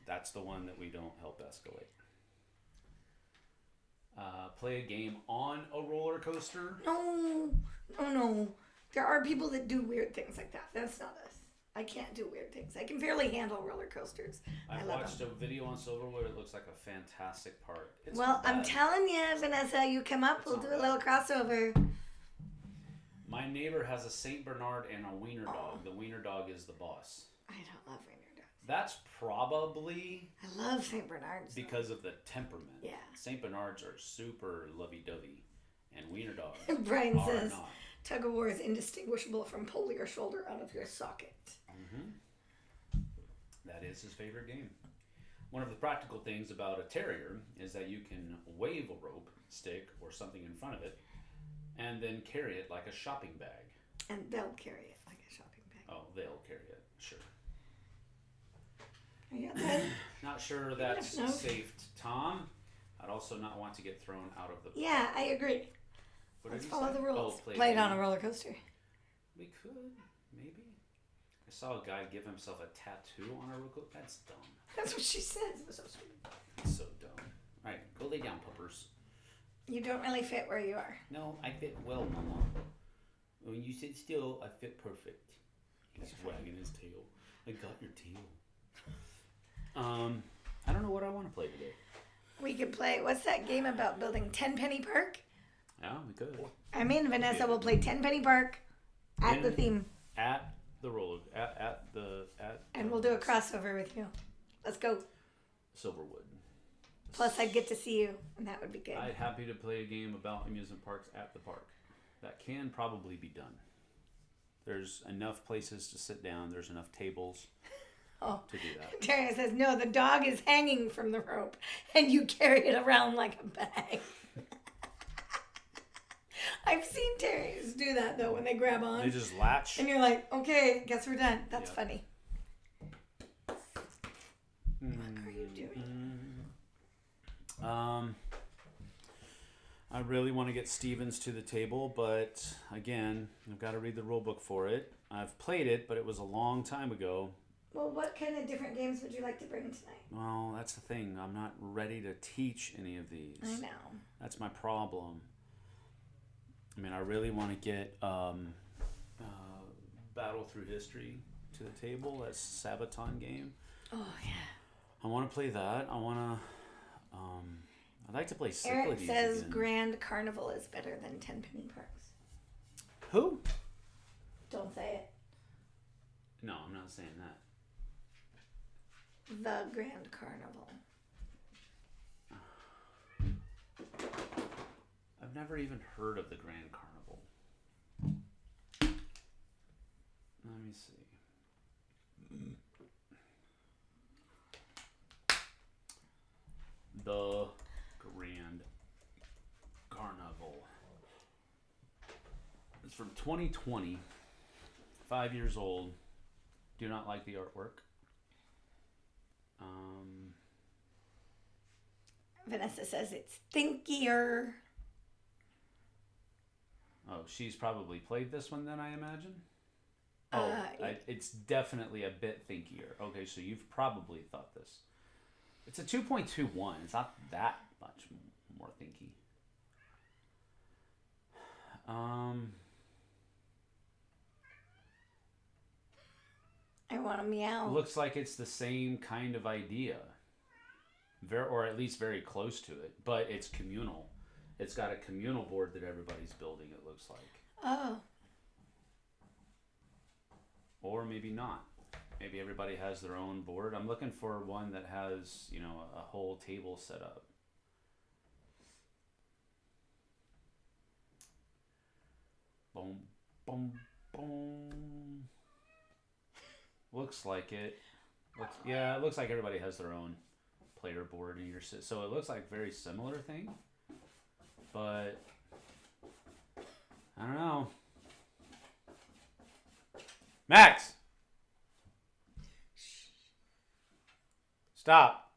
That's the one that we don't help escalate. Play a game on a roller coaster? No. There are people that do weird things like that. That's not us. I can't do weird things. I can barely handle roller coasters. I watched a video on Silverwood. It looks like a fantastic park. I'm telling you, Vanessa, you come up, we'll do a little crossover. My neighbor has a Saint Bernard and a wiener dog. The wiener dog is the boss. I don't love wiener dogs. That's probably... I love Saint Bernards. Because of the temperament. Yeah. Saint Bernards are super lovey-dovey. And wiener dogs Brian are says, not. Tug of War is indistinguishable from pull your shoulder out of your socket. Mm-hmm. That is his favorite game. One of the practical things about a terrier is that you can wave a rope, stick, or something in front of it, and then carry it like a shopping bag. And they'll carry it like a shopping bag. Oh, they'll carry it, sure. Are you outside? Not sure that's safe, Tom. I'd also not want to get thrown out of the... Yeah, I agree. Let's follow the rules. Play it on a roller coaster. We could, maybe. I saw a guy give himself a tattoo on a roller coaster. That's dumb. That's what she says. That's so dumb. All right, go lay down, puppers. You don't really fit where you are. No, I fit well, Mama. When you sit still, I fit perfect. He's wagging his tail. I got your tail. I don't know what I want to play today. We could play, what's that game about building 10 Penny Park? Yeah, we could. I mean, Vanessa will play Tenpenny Park at the theme. At the roller. And we'll do a crossover with you. Let's go. Silverwood. Plus, I'd get to see you, and that would be good. I'd happy to play a game about amusement parks at the park. That can probably be done. There's enough places to sit down. There's enough tables to do that. Terry says, no, the dog is hanging from the rope, and you carry it around like a bag. I've seen terriers do that, though, when they grab on. They just latch. And you're like, okay, guess we're done. That's funny. What are you doing? I really want to get Stevens to the table, but again, I've got to read the rule book for it. I've played it, but it was a long time ago. Well, what kind of different games would you like to bring tonight? Well, that's the thing. I'm not ready to teach any of these. I know. That's my problem. I mean, I really want to get Battle Through History to the table. That's Sabaton game. Oh, yeah. I want to play that. I want to... I'd like to play Cyclades. Eric says again. Grand Carnival is better than Tenpenny Parks. Who? Don't say it. No, I'm not saying that. The Grand Carnival. I've never even heard of the Grand Carnival. Let me see. The Grand Carnival. It's from 2020. 5 years old. Do not like the artwork. Vanessa says it's thinkier. Oh, she's probably played this one then, I imagine? Oh, it's definitely a bit thinkier. Okay, so you've probably thought this. It's a 2.21. It's not that much more thinky. I want a meow. Looks like it's the same kind of idea. Or at least very close to it. But it's communal. It's got a communal board that everybody's building, it looks like. Oh. Or maybe not. Maybe everybody has their own board. I'm looking for one that has, you know, a whole table set up. Boom, boom, boom. Looks like it. It looks like everybody has their own player board in your so it looks like a very similar thing. But I don't know. Max! Stop.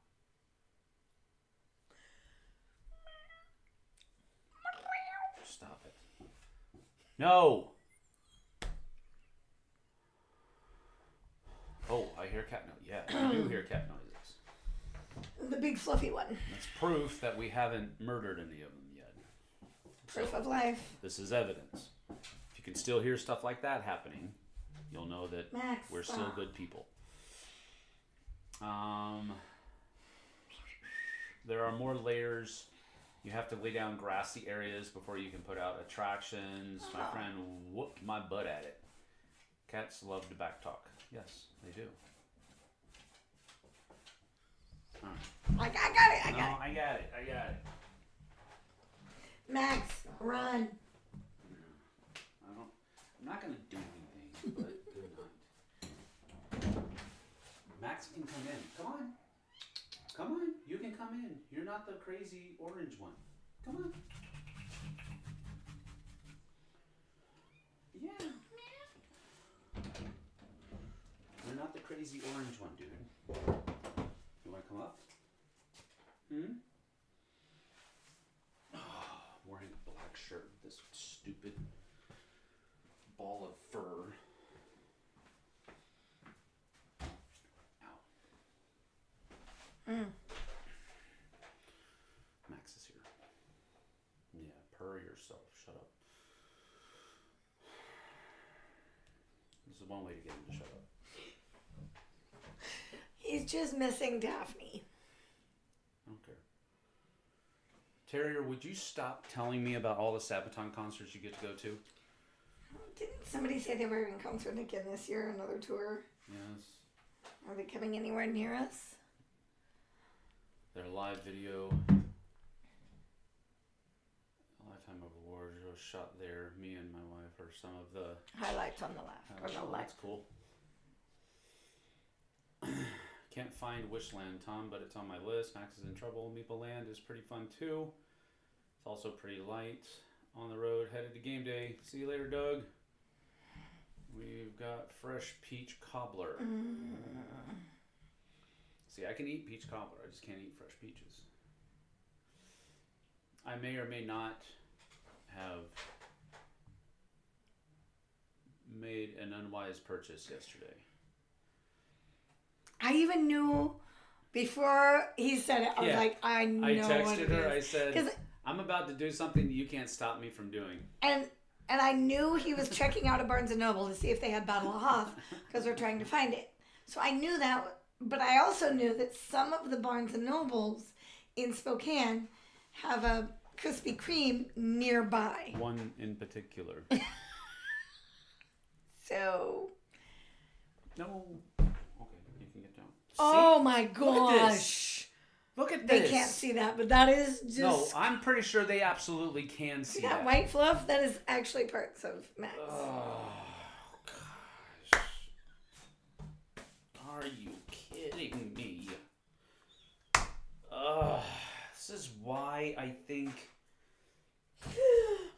Stop it. No. Oh, I hear cat noise. Yeah, I do hear cat noises. The big fluffy one. That's proof that we haven't murdered any of them yet. Proof of life. This is evidence. If you can still hear stuff like that happening, you'll know that Max, we're still good people. There are more layers. You have to lay down grassy areas before you can put out attractions. My friend whooped my butt at it. Cats love to back talk. Yes, they do. I got it. I got it. Max, run. I'm not going to do anything, but good night. Max can come in. Come on. Come on. You can come in. You're not the crazy orange one. Come on. Yeah. You're not the crazy orange one, dude. You want to come up? Oh, wearing a black shirt with this stupid ball of fur. Ow. Max is here. Yeah, purr yourself. Shut up. This is one way to get him to shut up. He's just missing Daphne. I don't care. Terrier, would you stop telling me about all the Sabaton concerts you get to go to? Didn't somebody say they were in concert again this year? Another tour? Yes. Are they coming anywhere near us? Their live video, Lifetime of Awards, was shot there. Me and my wife are some of the highlights on the left. That's cool. Can't find Wishland, Tom, but it's on my list. Max is in Trouble. Meeple Land is pretty fun too. It's also pretty light. On the road, headed to game day. See you later, Doug. We've got fresh peach cobbler. See, I can eat peach cobbler. I just can't eat fresh peaches. I may or may not have made an unwise purchase yesterday. I even knew before he said it. I was like, I know. I texted her. I said, I'm about to do something you can't stop me from doing. And I knew he was checking out a Barnes & Noble to see if they had Battle of Hoth because we're trying to find it. So I knew that, but I also knew that some of the Barnes & Nobles in Spokane have a Krispy Kreme nearby. One in particular. So. No. Okay, you can get down. Oh my gosh. Look at this. They can't see that, but that is just... No, I'm pretty sure they absolutely can see that. White fluff? That is actually parts of Max. Oh, gosh. Are you kidding me? This is why I think...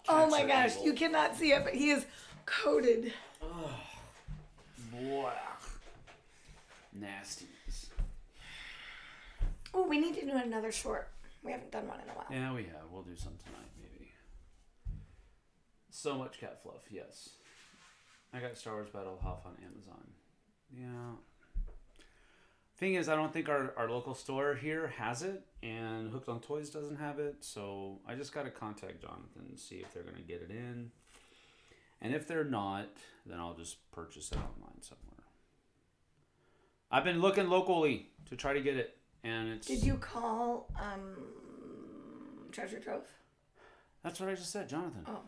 Oh my gosh, you cannot see it, but he is coated. Boy. Nasty. Oh, we need to do another short. We haven't done one in a while. Yeah, we have. We'll do some tonight, maybe. So much cat fluff, yes. I got Star Wars Battle of Hoth on Amazon. Yeah. Thing is, I don't think our local store here has it, and Hooked on Toys doesn't have it, so I just got to contact Jonathan and see if they're going to get it in. And if they're not, then I'll just purchase it online somewhere. I've been looking locally to try to get it. And it's... Did you call Treasure Trove? That's what I just said, Jonathan. Oh.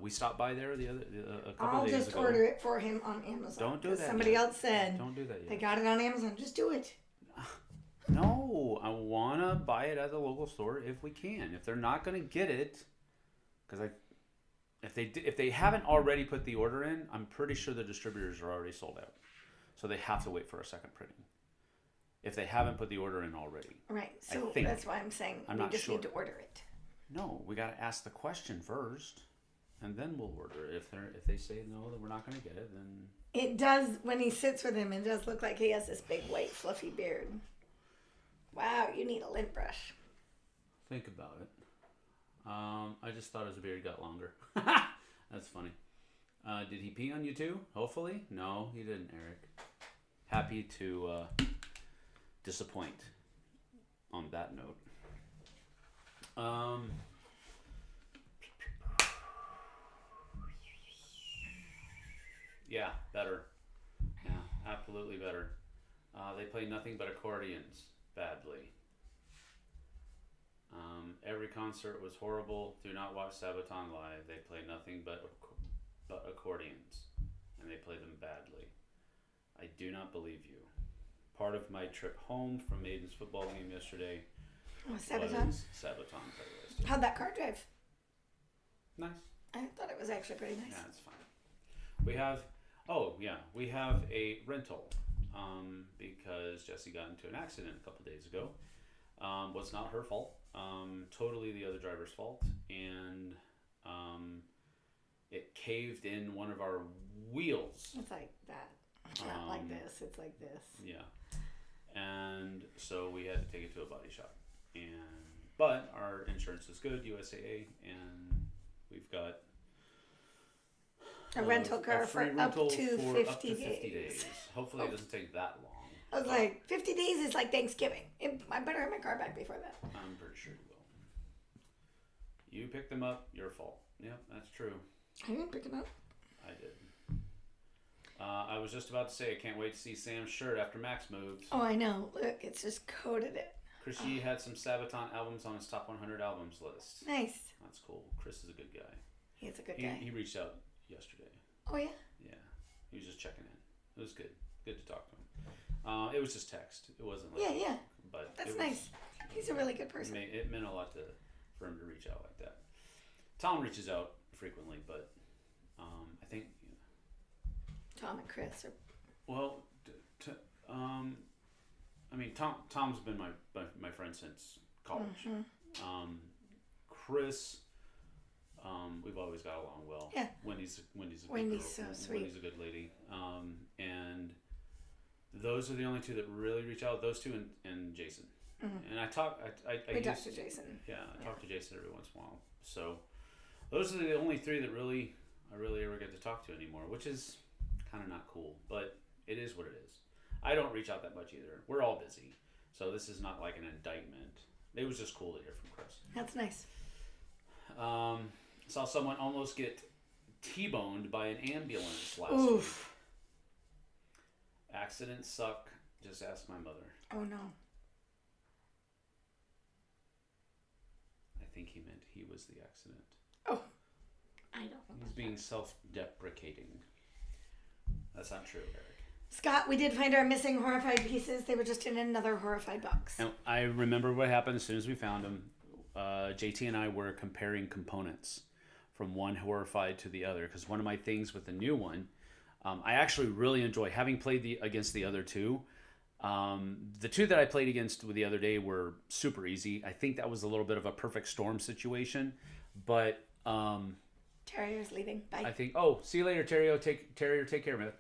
We stopped by there a couple days ago. I'll just order it for him on Amazon. Don't do that. Somebody else said. Don't do that yet. They got it on Amazon. Just do it. No, I want to buy it at the local store if we can. If they're not going to get it, because if they haven't already put the order in, I'm pretty sure the distributors are already sold out. So they have to wait for a second printing. If they haven't put the order in already. Right. So that's why I'm saying we just need to order it. No, we got to ask the question first, and then we'll order it. If they say no, that we're not going to get it, then... It does, when he sits with him, it does look like he has this big, white, fluffy beard. Wow, you need a lint brush. Think about it. I just thought his beard got longer. That's funny. Did he pee on you too? Hopefully? No, he didn't, Eric. Happy to disappoint on that note. Yeah, better. Yeah, absolutely better. They play nothing but accordions badly. Every concert was horrible. Do not watch Sabaton live. They play nothing but accordions, and they play them badly. I do not believe you. Part of my trip home from Maiden's football game yesterday was Sabaton playlist. How'd that car drive? Nice. I thought it was actually pretty nice. Yeah, it's fine. We have a rental because Jessie got into an accident a couple days ago. Was not her fault. Totally the other driver's fault, and it caved in one of our wheels. It's like that. It's not like this. It's like this. Yeah. And so we had to take it to a body shop. But our insurance is good, USAA, and we've got a rental car for up to 50 days. Hopefully it doesn't take that long. I was like, 50 days is like Thanksgiving. I better have my car back before that. I'm pretty sure you will. You picked them up, your fault. Yep, that's true. I didn't pick them up. I did. I was just about to say, I can't wait to see Sam's shirt after Max moves. Oh, I know. Look, it's just coated it. Chris had some Sabaton albums on his top 100 albums list. Nice. That's cool. Chris is a good guy. He's a good guy. He reached out yesterday. Oh, yeah? Yeah. He was just checking in. It was good. Good to talk to him. It was just text. It wasn't like... Yeah. But that's nice. He's a really good person. It meant a lot for him to reach out like that. Tom reaches out frequently, but I think... Tom and Chris are... Well, I mean, Tom's been my friend since college. Mm-hmm. Chris, we've always got along well. Yeah. Wendy's a good Wendy's girl. so sweet. Wendy's a good lady. And those are the only two that really reach out. Those two and Jason. Mm-hmm. And I talk to Jason. Yeah, I talk to Jason every once in a while. So those are the only three that I really ever get to talk to anymore, which is kind of not cool, but it is what it is. I don't reach out that much either. We're all busy. So this is not like an indictment. It was just cool to hear from Chris. That's nice. Saw someone almost get T-boned by an ambulance last week. Accidents suck. Just ask my mother. Oh, no. I think he meant he was the accident. Oh. I don't know. He's being self-deprecating. That's not true, Eric. Scott, we did find our missing horrified pieces. They were just in another horrified box. And I remember what happened as soon as we found them. JT and I were comparing components from one horrified to the other, because one of my things with the new one, I actually really enjoy having played against the other two. The two that I played against the other day were super easy. I think that was a little bit of a perfect storm situation, but Terrier's leaving. Bye. I think. See you later, Terrier. Take care, man.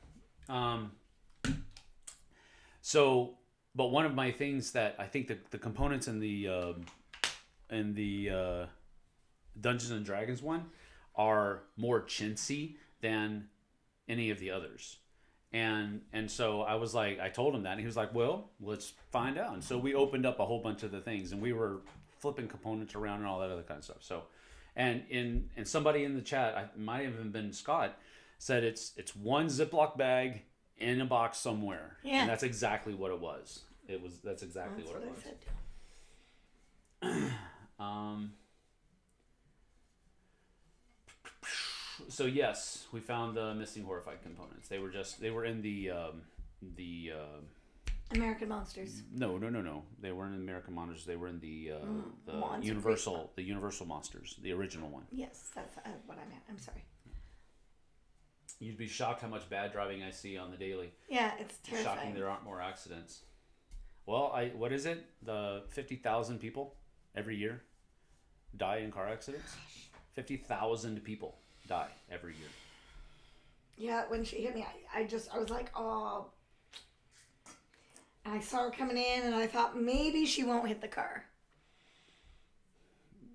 But one of my things that I think the components in the Dungeons and Dragons one are more chintzy than any of the others. And so I was like, I told him that, and he was like, well, let's find out. And so we opened up a whole bunch of the things, and we were flipping components around and all that other kind of stuff. So, and somebody in the chat, it might have even been Scott, said it's one Ziploc bag in a box somewhere. Yeah. And that's exactly what it was. That's exactly what it was. So yes, we found the missing horrified components. They were in the American Monsters. No. They weren't in American Monsters. They were in the Universal Monsters, the original one. Yes, that's what I meant. I'm sorry. You'd be shocked how much bad driving I see on the daily. Yeah, it's terrifying. Shocking there aren't more accidents. Well, what is it? The 50,000 people every year die in car accidents? 50,000 people die every year. Yeah, when she hit me, I was like, oh. And I saw her coming in, and I thought maybe she won't hit the car.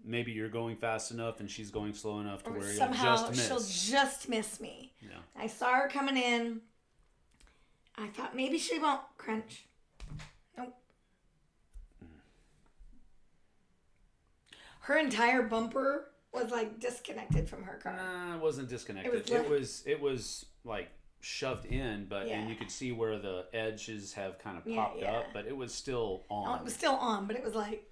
Maybe you're going fast enough and she's going slow enough to where somehow you'll just miss. She'll just miss me. Yeah. I saw her coming in. I thought maybe she won't. Crunch. Nope. Her entire bumper was like disconnected from her car. Nah, it wasn't disconnected. It was like shoved in, but and you could see where the edges have kind of popped up, but it was still on. Oh, it was still on, but it was like.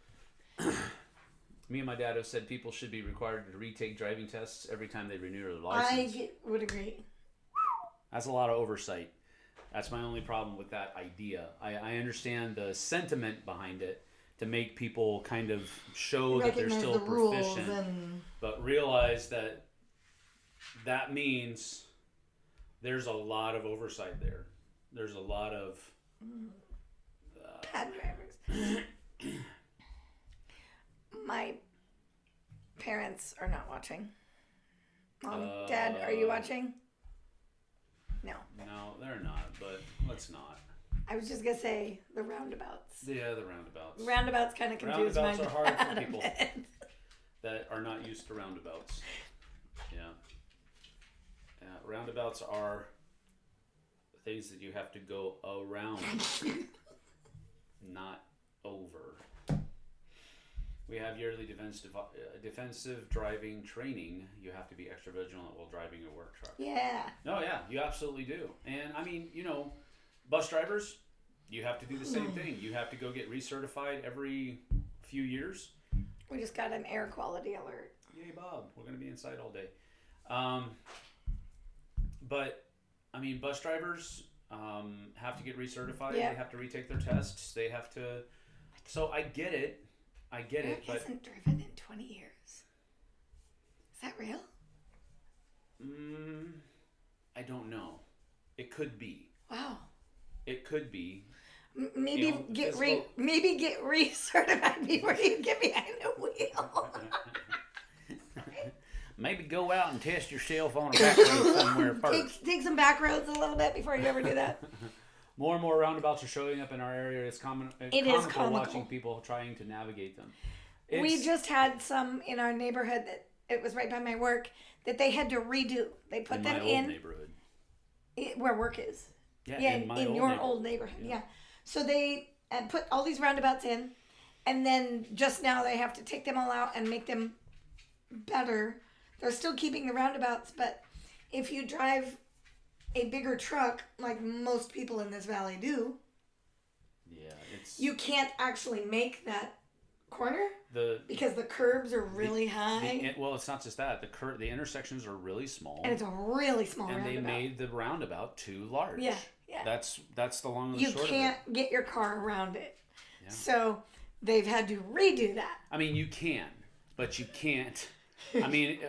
Me and my dad have said people should be required to retake driving tests every time they renew their license. I would agree. That's a lot of oversight. That's my only problem with that idea. I understand the sentiment behind it to make people kind of show that they're still proficient, but realize that means there's a lot of oversight there. There's a lot of bad drivers. My parents are not watching. Mom, Dad, are you watching? No. No, they're not, but let's not. I was just going to say the roundabouts. Yeah, the roundabouts. Roundabouts kind of confuse my Roundabouts are hard for people that are not used to roundabouts. Yeah. Roundabouts are things that you have to go around, not over. We have yearly defensive driving training. You have to be extra vigilant while driving your work truck. Yeah. No, yeah, you absolutely do. And I mean, bus drivers, You have to do the same thing. You have to go get recertified every few years. We just got an air quality alert. Yay, Bob. We're going to be inside all day. But, I mean, bus drivers have to get recertified. Yep. They have to retake their tests. They have to... So I get it. Eric hasn't driven in 20 years. Is that real? I don't know. It could be. Wow. It could be. Maybe get recertified before you get behind the wheel. Maybe go out and test yourself on a back road somewhere first. Take some back roads a little bit before you ever do that. More and more roundabouts are showing up in our area. It's comical watching people trying to navigate them. We just had some in our neighborhood that it was right by my work that they had to redo. They put them in my old neighborhood. Where work is. Yeah, in your old neighborhood. Yeah. So they put all these roundabouts in, and then just now they have to take them all out and make them better. They're still keeping the roundabouts, but if you drive a bigger truck, like most people in this valley do, you can't actually make that corner because the curbs are really high. Well, it's not just that. The intersections are really small. And it's a really small roundabout. And they made the roundabout too large. Yeah. That's the long and the short of it. You can't get your car around it. Yeah. So they've had to redo that. I mean, you can, but you can't. I mean,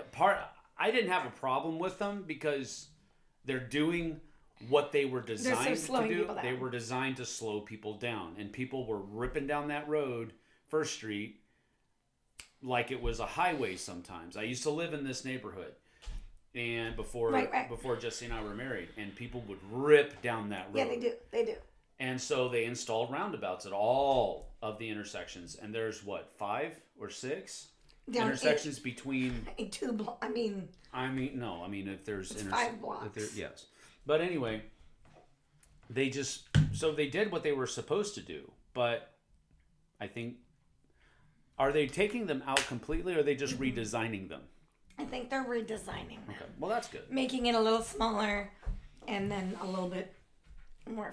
I didn't have a problem with them because they're doing what they were designed to do. They were designed to slow people down, and people were ripping down that road, First Street, like it was a highway sometimes. I used to live in this neighborhood, and before Jessie and I were married, and people would rip down that road. Yeah, they do. And so they installed roundabouts at all of the intersections, and there's 5 or 6 intersections between 2 blocks. I mean, if there's 5 blocks. Yes. But anyway, they did what they were supposed to do, but I think, are they taking them out completely, or are they just redesigning them? I think they're redesigning them. Okay. Well, that's good. Making it a little smaller and then a little bit more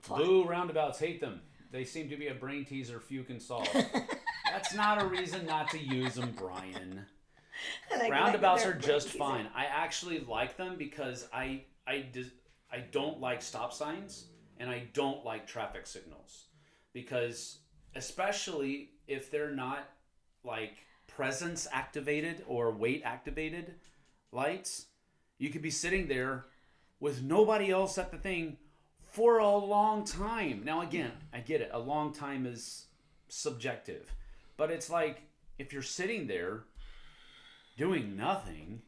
flat. Boo, roundabouts, hate them. They seem to be a brain teaser few can solve. That's not a reason not to use them, Brian. Roundabouts are just fine. I actually like them because I don't like stop signs and I don't like traffic signals, because especially if they're not like presence activated or weight activated lights, you could be sitting there with nobody else at the thing for a long time. Now again, I get it. A long time is subjective, but it's like if you're sitting there doing nothing,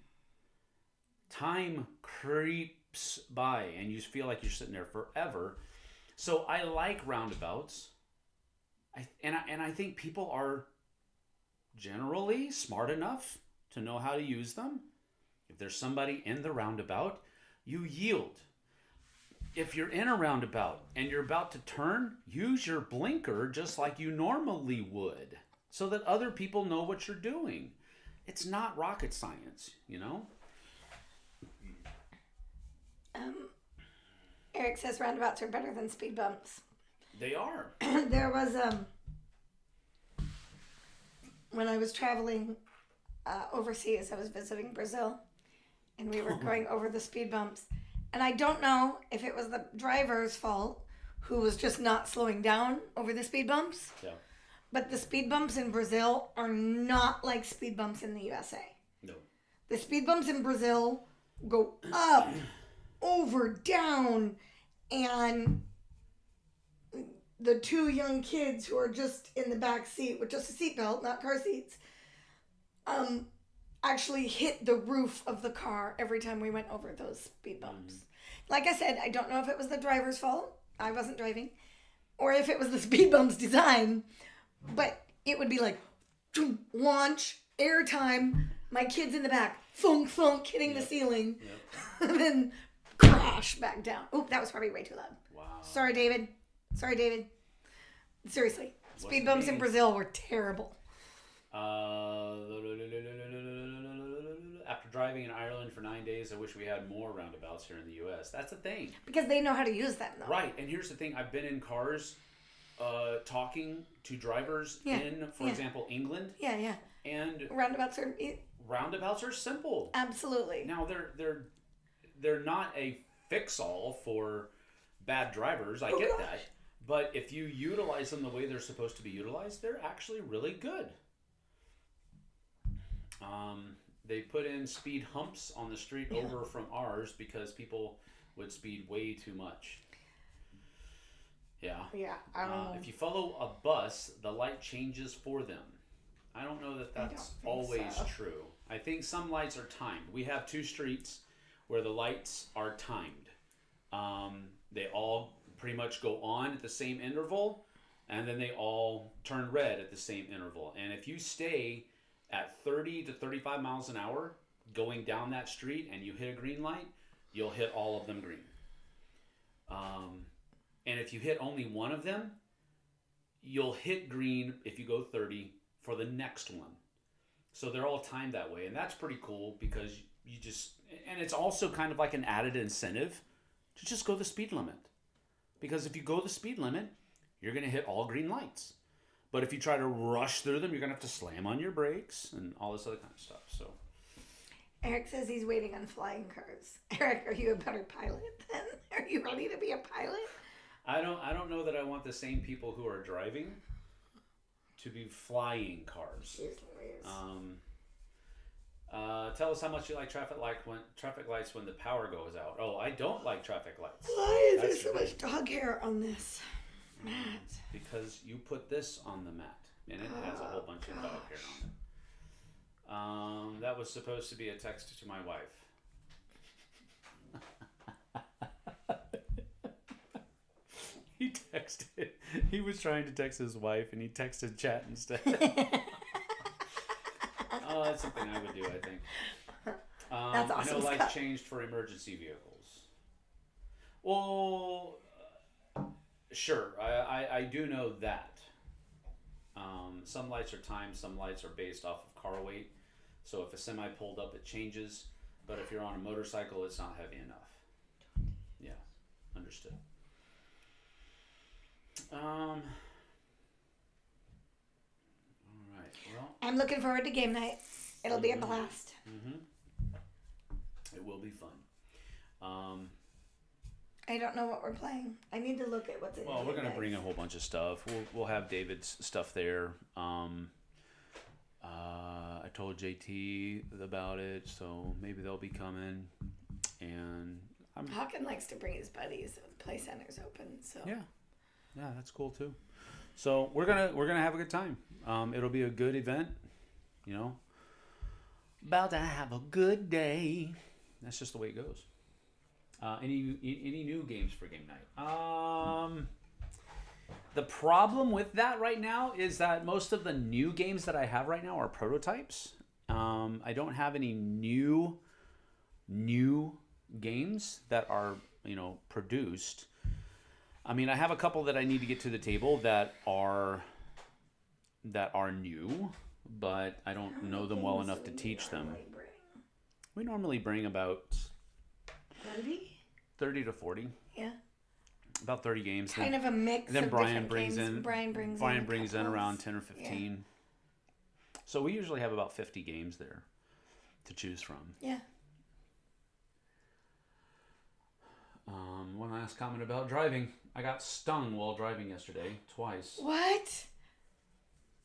time creeps by and you feel like you're sitting there forever. So I like roundabouts. I think people are generally smart enough to know how to use them. If there's somebody in the roundabout, you yield. If you're in a roundabout and you're about to turn, use your blinker just like you normally would, so that other people know what you're doing. It's not rocket science, you know? Eric says roundabouts are better than speed bumps. They are. There was, when I was traveling overseas, I was visiting Brazil, and we were going over the speed bumps. And I don't know if it was the driver's fault, who was just not slowing down over the speed bumps. Yeah. But the speed bumps in Brazil are not like speed bumps in the USA. No. The speed bumps in Brazil go up, over, down, and the 2 young kids who are just in the back seat with just a seatbelt, not car seats, actually hit the roof of the car every time we went over those speed bumps. Like I said, I don't know if it was the driver's fault. I wasn't driving. Or if it was the speed bump's design. But it would be like, launch, airtime, my kid's in the back, thunk, thunk, hitting the ceiling, and then crash back down. Oop, that was probably way too loud. Wow. Sorry, David. Seriously, speed bumps in Brazil were terrible. After driving in Ireland for 9 days. I wish we had more roundabouts here in the U.S. That's the thing. Because they know how to use them, though. Right. And here's the thing. I've been in cars talking to drivers in, for example, England. Yeah, yeah. And roundabouts are simple. Absolutely. Now, they're not a fix-all for bad drivers. I get that. But if you utilize them the way they're supposed to be utilized, they're actually really good. They put in speed humps on the street over from ours because people would speed way too much. Yeah. Yeah. If you follow a bus, the light changes for them. I don't know that that's always true. I think some lights are timed. We have 2 streets where the lights are timed. They all pretty much go on at the same interval, and then they all turn red at the same interval. And if you stay at 30 to 35 miles an hour going down that street and you hit a green light, you'll hit all of them green. And if you hit only one of them, you'll hit green if you go 30 for the next one. So they're all timed that way. And that's pretty cool because you just, and it's also kind of like an added incentive to just go the speed limit. Because if you go the speed limit, you're going to hit all green lights. But if you try to rush through them, you're going to have to slam on your brakes and all this other kind of stuff. So, Eric says he's waiting on flying cars. Eric, are you a better pilot then? Are you ready to be a pilot? I don't know that I want the same people who are driving to be flying cars. Tell us how much you like traffic lights when the power goes out. Oh, I don't like traffic lights. Why is there so much dog hair on this mat? Because you put this on the mat, and it has a whole bunch of dog hair on it. That was supposed to be a text to my wife. He texted. He was trying to text his wife, and he texted chat instead. Oh, that's something I would do, I think. That's awesome. I know lights changed for emergency vehicles. Well, sure. I do know that. Some lights are timed. Some lights are based off of car weight. So if a semi pulled up, it changes. But if you're on a motorcycle, it's not heavy enough. Yeah, understood. All right. Well, I'm looking forward to game night. It'll be a blast. It will be fun. I don't know what we're playing. I need to look at what's in. Well, we're gonna bring a whole bunch of stuff. We'll have David's stuff there. I told JT about it, so maybe they'll be coming. And Hawken likes to bring his buddies. The play center's open, so yeah, that's cool too. So we're gonna have a good time. It'll be a good event, you know. About to have a good day. That's just the way it goes. Any new games for game night? The problem with that right now is that most of the new games that I have right now are prototypes. I don't have any new games that are, produced. I mean, I have a couple that I need to get to the table that are new, but I don't know them well enough to teach them. We normally bring about 30 to 40. Yeah. About 30 games. Kind of a mix. Then of Brian brings games. in. Brian brings in around 10 or 15. Yeah. So we usually have about 50 games there to choose from. Yeah. One last comment about driving. I got stung while driving yesterday, twice. What?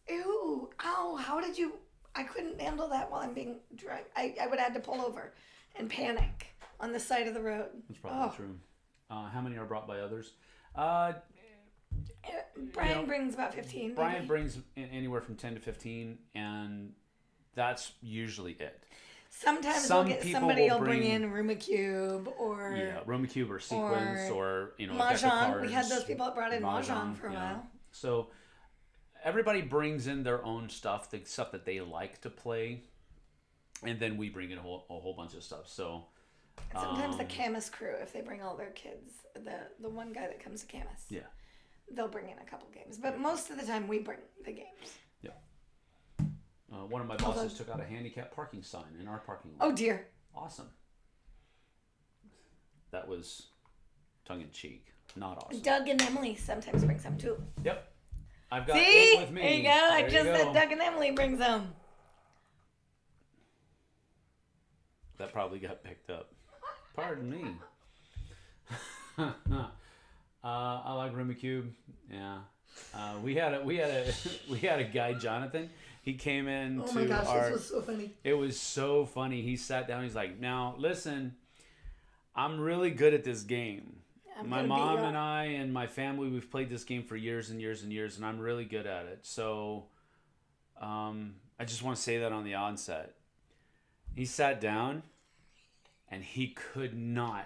Ew. Ow. How did you... I couldn't handle that while I'm being dragged. I would have had to pull over and panic on the side of the road. That's probably true. How many are brought by others? Brian brings about 15. Brian maybe. brings anywhere from 10 to 15, and that's usually it. Sometimes somebody will bring in Ruma Cube or... Yeah, Ruma Cube or Sequence or Mahjong. We had those people that brought in Mahjong for a while. So everybody brings in their own stuff, the stuff that they like to play, and then we bring in a whole bunch of stuff. So sometimes the Camus crew, if they bring all their kids, the one guy that comes to Camus, they'll bring in a couple games. But most of the time, we bring the games. Yeah. One of my bosses took out a handicap parking sign in our parking lot. Oh, dear. Awesome. That was tongue-in-cheek. Not awesome. Doug and Emily sometimes bring some, too. Yep. I've got it with me. There you go. I just said Doug and Emily bring some. That probably got picked up. Pardon me. I like Rumacube. Yeah. We had a guy, Jonathan. He came in Oh my gosh, this was so funny. It was so funny. He sat down. He's like, "Now listen, I'm really good at this game. My mom and I and my family, we've played this game for years and years and years, and I'm really good at it. So, I just want to say that on the onset." He sat down, and he could not,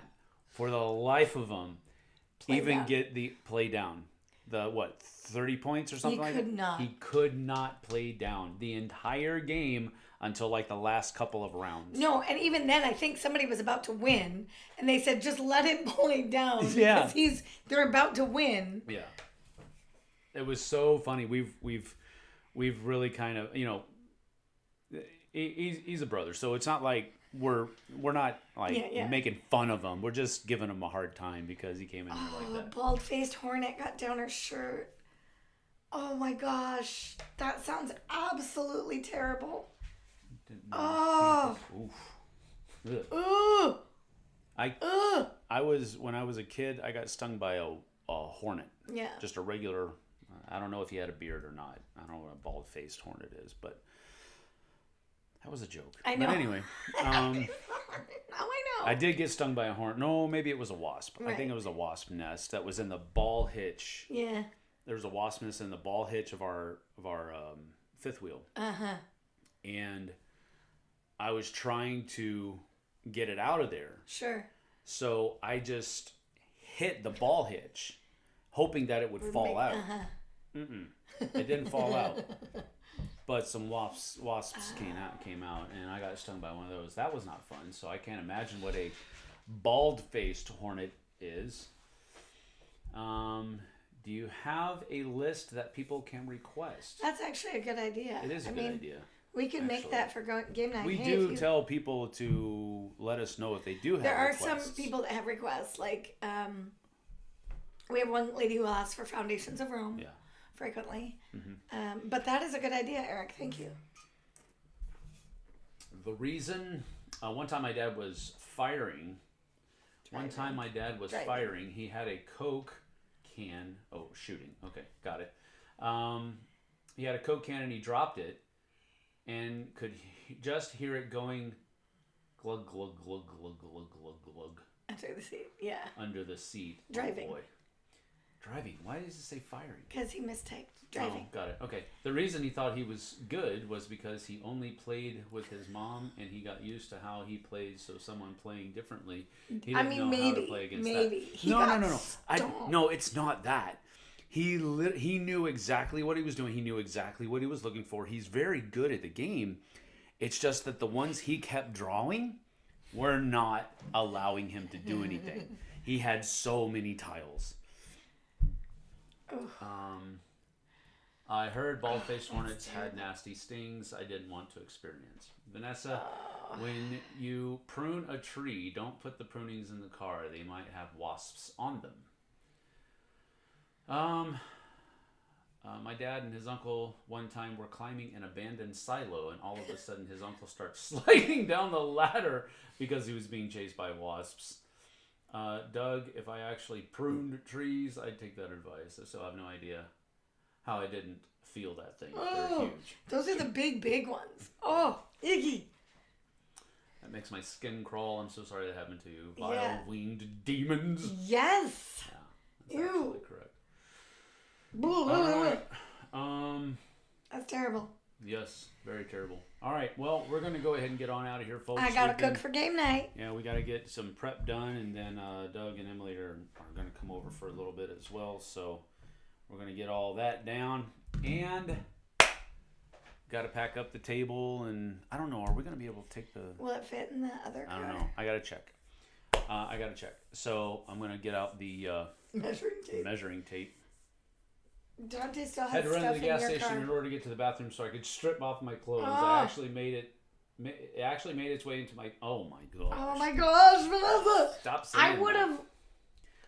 for the life of him, get the play down. The 30 points or something like that? He could not. He could not play down the entire game until like the last couple of rounds. No, and even then I think somebody was about to win and they said just let it play down because they're about to win. Yeah. It was so funny. We've really kind of, he's a brother, so it's not like we're not like making fun of him. We're just giving him a hard time because he came in here like that. The bald-faced hornet got down her shirt. Oh my gosh, that sounds absolutely terrible. Oh. Oof. Ooh. I was, when I was a kid, I got stung by a hornet. Yeah. Just a regular. I don't know if he had a beard or not. I don't know what a bald-faced hornet is, but. That was a joke. I know. But anyway. Now I know. I did get stung by a hornet. No, maybe it was a wasp. Right. I think it was a wasp nest that was in the ball hitch. Yeah. There was a wasp nest in the ball hitch of our fifth wheel. Uh-huh. And I was trying to get it out of there. Sure. So I just hit the ball hitch, hoping that it would fall out. Uh-huh. It didn't fall out. But some wasps came out, and I got stung by one of those. That was not fun, so I can't imagine what a bald-faced hornet is. Do you have a list that people can request? That's actually a good idea. It is a good idea. We could make that for game night. We do tell people to let us know if they do have requests. There are some people that have requests. Like, we have one lady who asks for Foundations of Rome. Yeah. Frequently. Mm-hmm. But that is a good idea, Eric. Thank you. The reason, one time my dad was firing. He had a Coke can. Oh, shooting. Okay, got it. He had a Coke can and he dropped it and could just hear it going glug, glug, glug, glug, glug, glug, glug. Under the seat, yeah. Under the seat. Driving. Oh boy. Driving. Why does it say firing? Because he mistyped driving. Oh, got it. Okay. The reason he thought he was good was because he only played with his mom and he got used to how he plays. So someone playing differently, he didn't know how to play against that. No, it's not that. He knew exactly what he was doing. He knew exactly what he was looking for. He's very good at the game. It's just that the ones he kept drawing were not allowing him to do anything. He had so many tiles. I heard bald-faced hornets had nasty stings I didn't want to experience. Vanessa, when you prune a tree, don't put the prunings in the car. They might have wasps on them. My dad and his uncle one time were climbing an abandoned silo, and all of a sudden his uncle starts sliding down the ladder because he was being chased by wasps. Doug, if I actually pruned trees, I'd take that advice. I still have no idea how I didn't feel that thing. They're huge. Those are the big ones. Oh, Iggy. That makes my skin crawl. I'm so sorry that happened to you. Vile winged demons. Yes. Yeah, that's absolutely correct. That's terrible. Yes, very terrible. All right, well, we're going to go ahead and get on out of here, folks. I got to cook for game night. Yeah, we got to get some prep done, and then Doug and Emily are going to come over for a little bit as well. So we're going to get all that down, and got to pack up the table, and I don't know, are we going to be able to take the... Will it fit in the other car? I don't know. I got to check. So I'm going to get out the measuring tape. Dante still has had to run to stuff the gas in your station car. in order to get to the bathroom so I could strip off my clothes. Oh. I actually made it. It actually made its way into my. Oh my gosh. Oh my gosh, Melissa! Stop saying I would have. So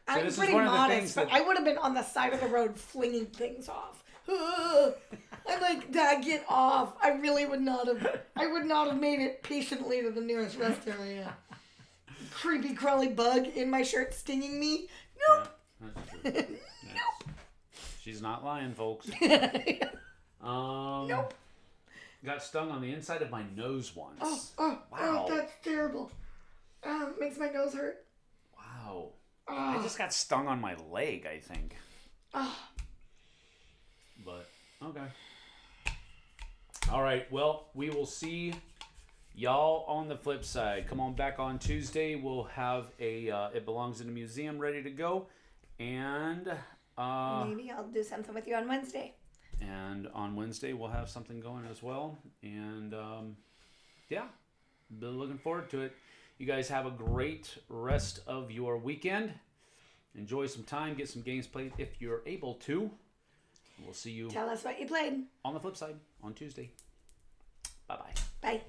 I'm this is pretty one of the modest, things but that- I would have been on the side of the road flinging things off. I'm like, Dad, get off! I really would not have. I would not have made it patiently to the nearest rest area. Creepy crawly bug in my shirt stinging me. Nope. Yeah, that's true. Nope. She's not lying, folks. Nope. Got stung on the inside of my nose once. Wow. Wow. That's terrible. Makes my nose hurt. Wow. I just got stung on my leg, I think. But, okay. All right. Well, we will see y'all on the flip side. Come on back on Tuesday. We'll have a It Belongs in a Museum ready to go. And maybe I'll do something with you on Wednesday. And on Wednesday, we'll have something going as well. And, yeah, been looking forward to it. You guys have a great rest of your weekend. Enjoy some time. Get some games played if you're able to. We'll see you. Tell us what you played. On the flip side on Tuesday. Bye-bye. Bye.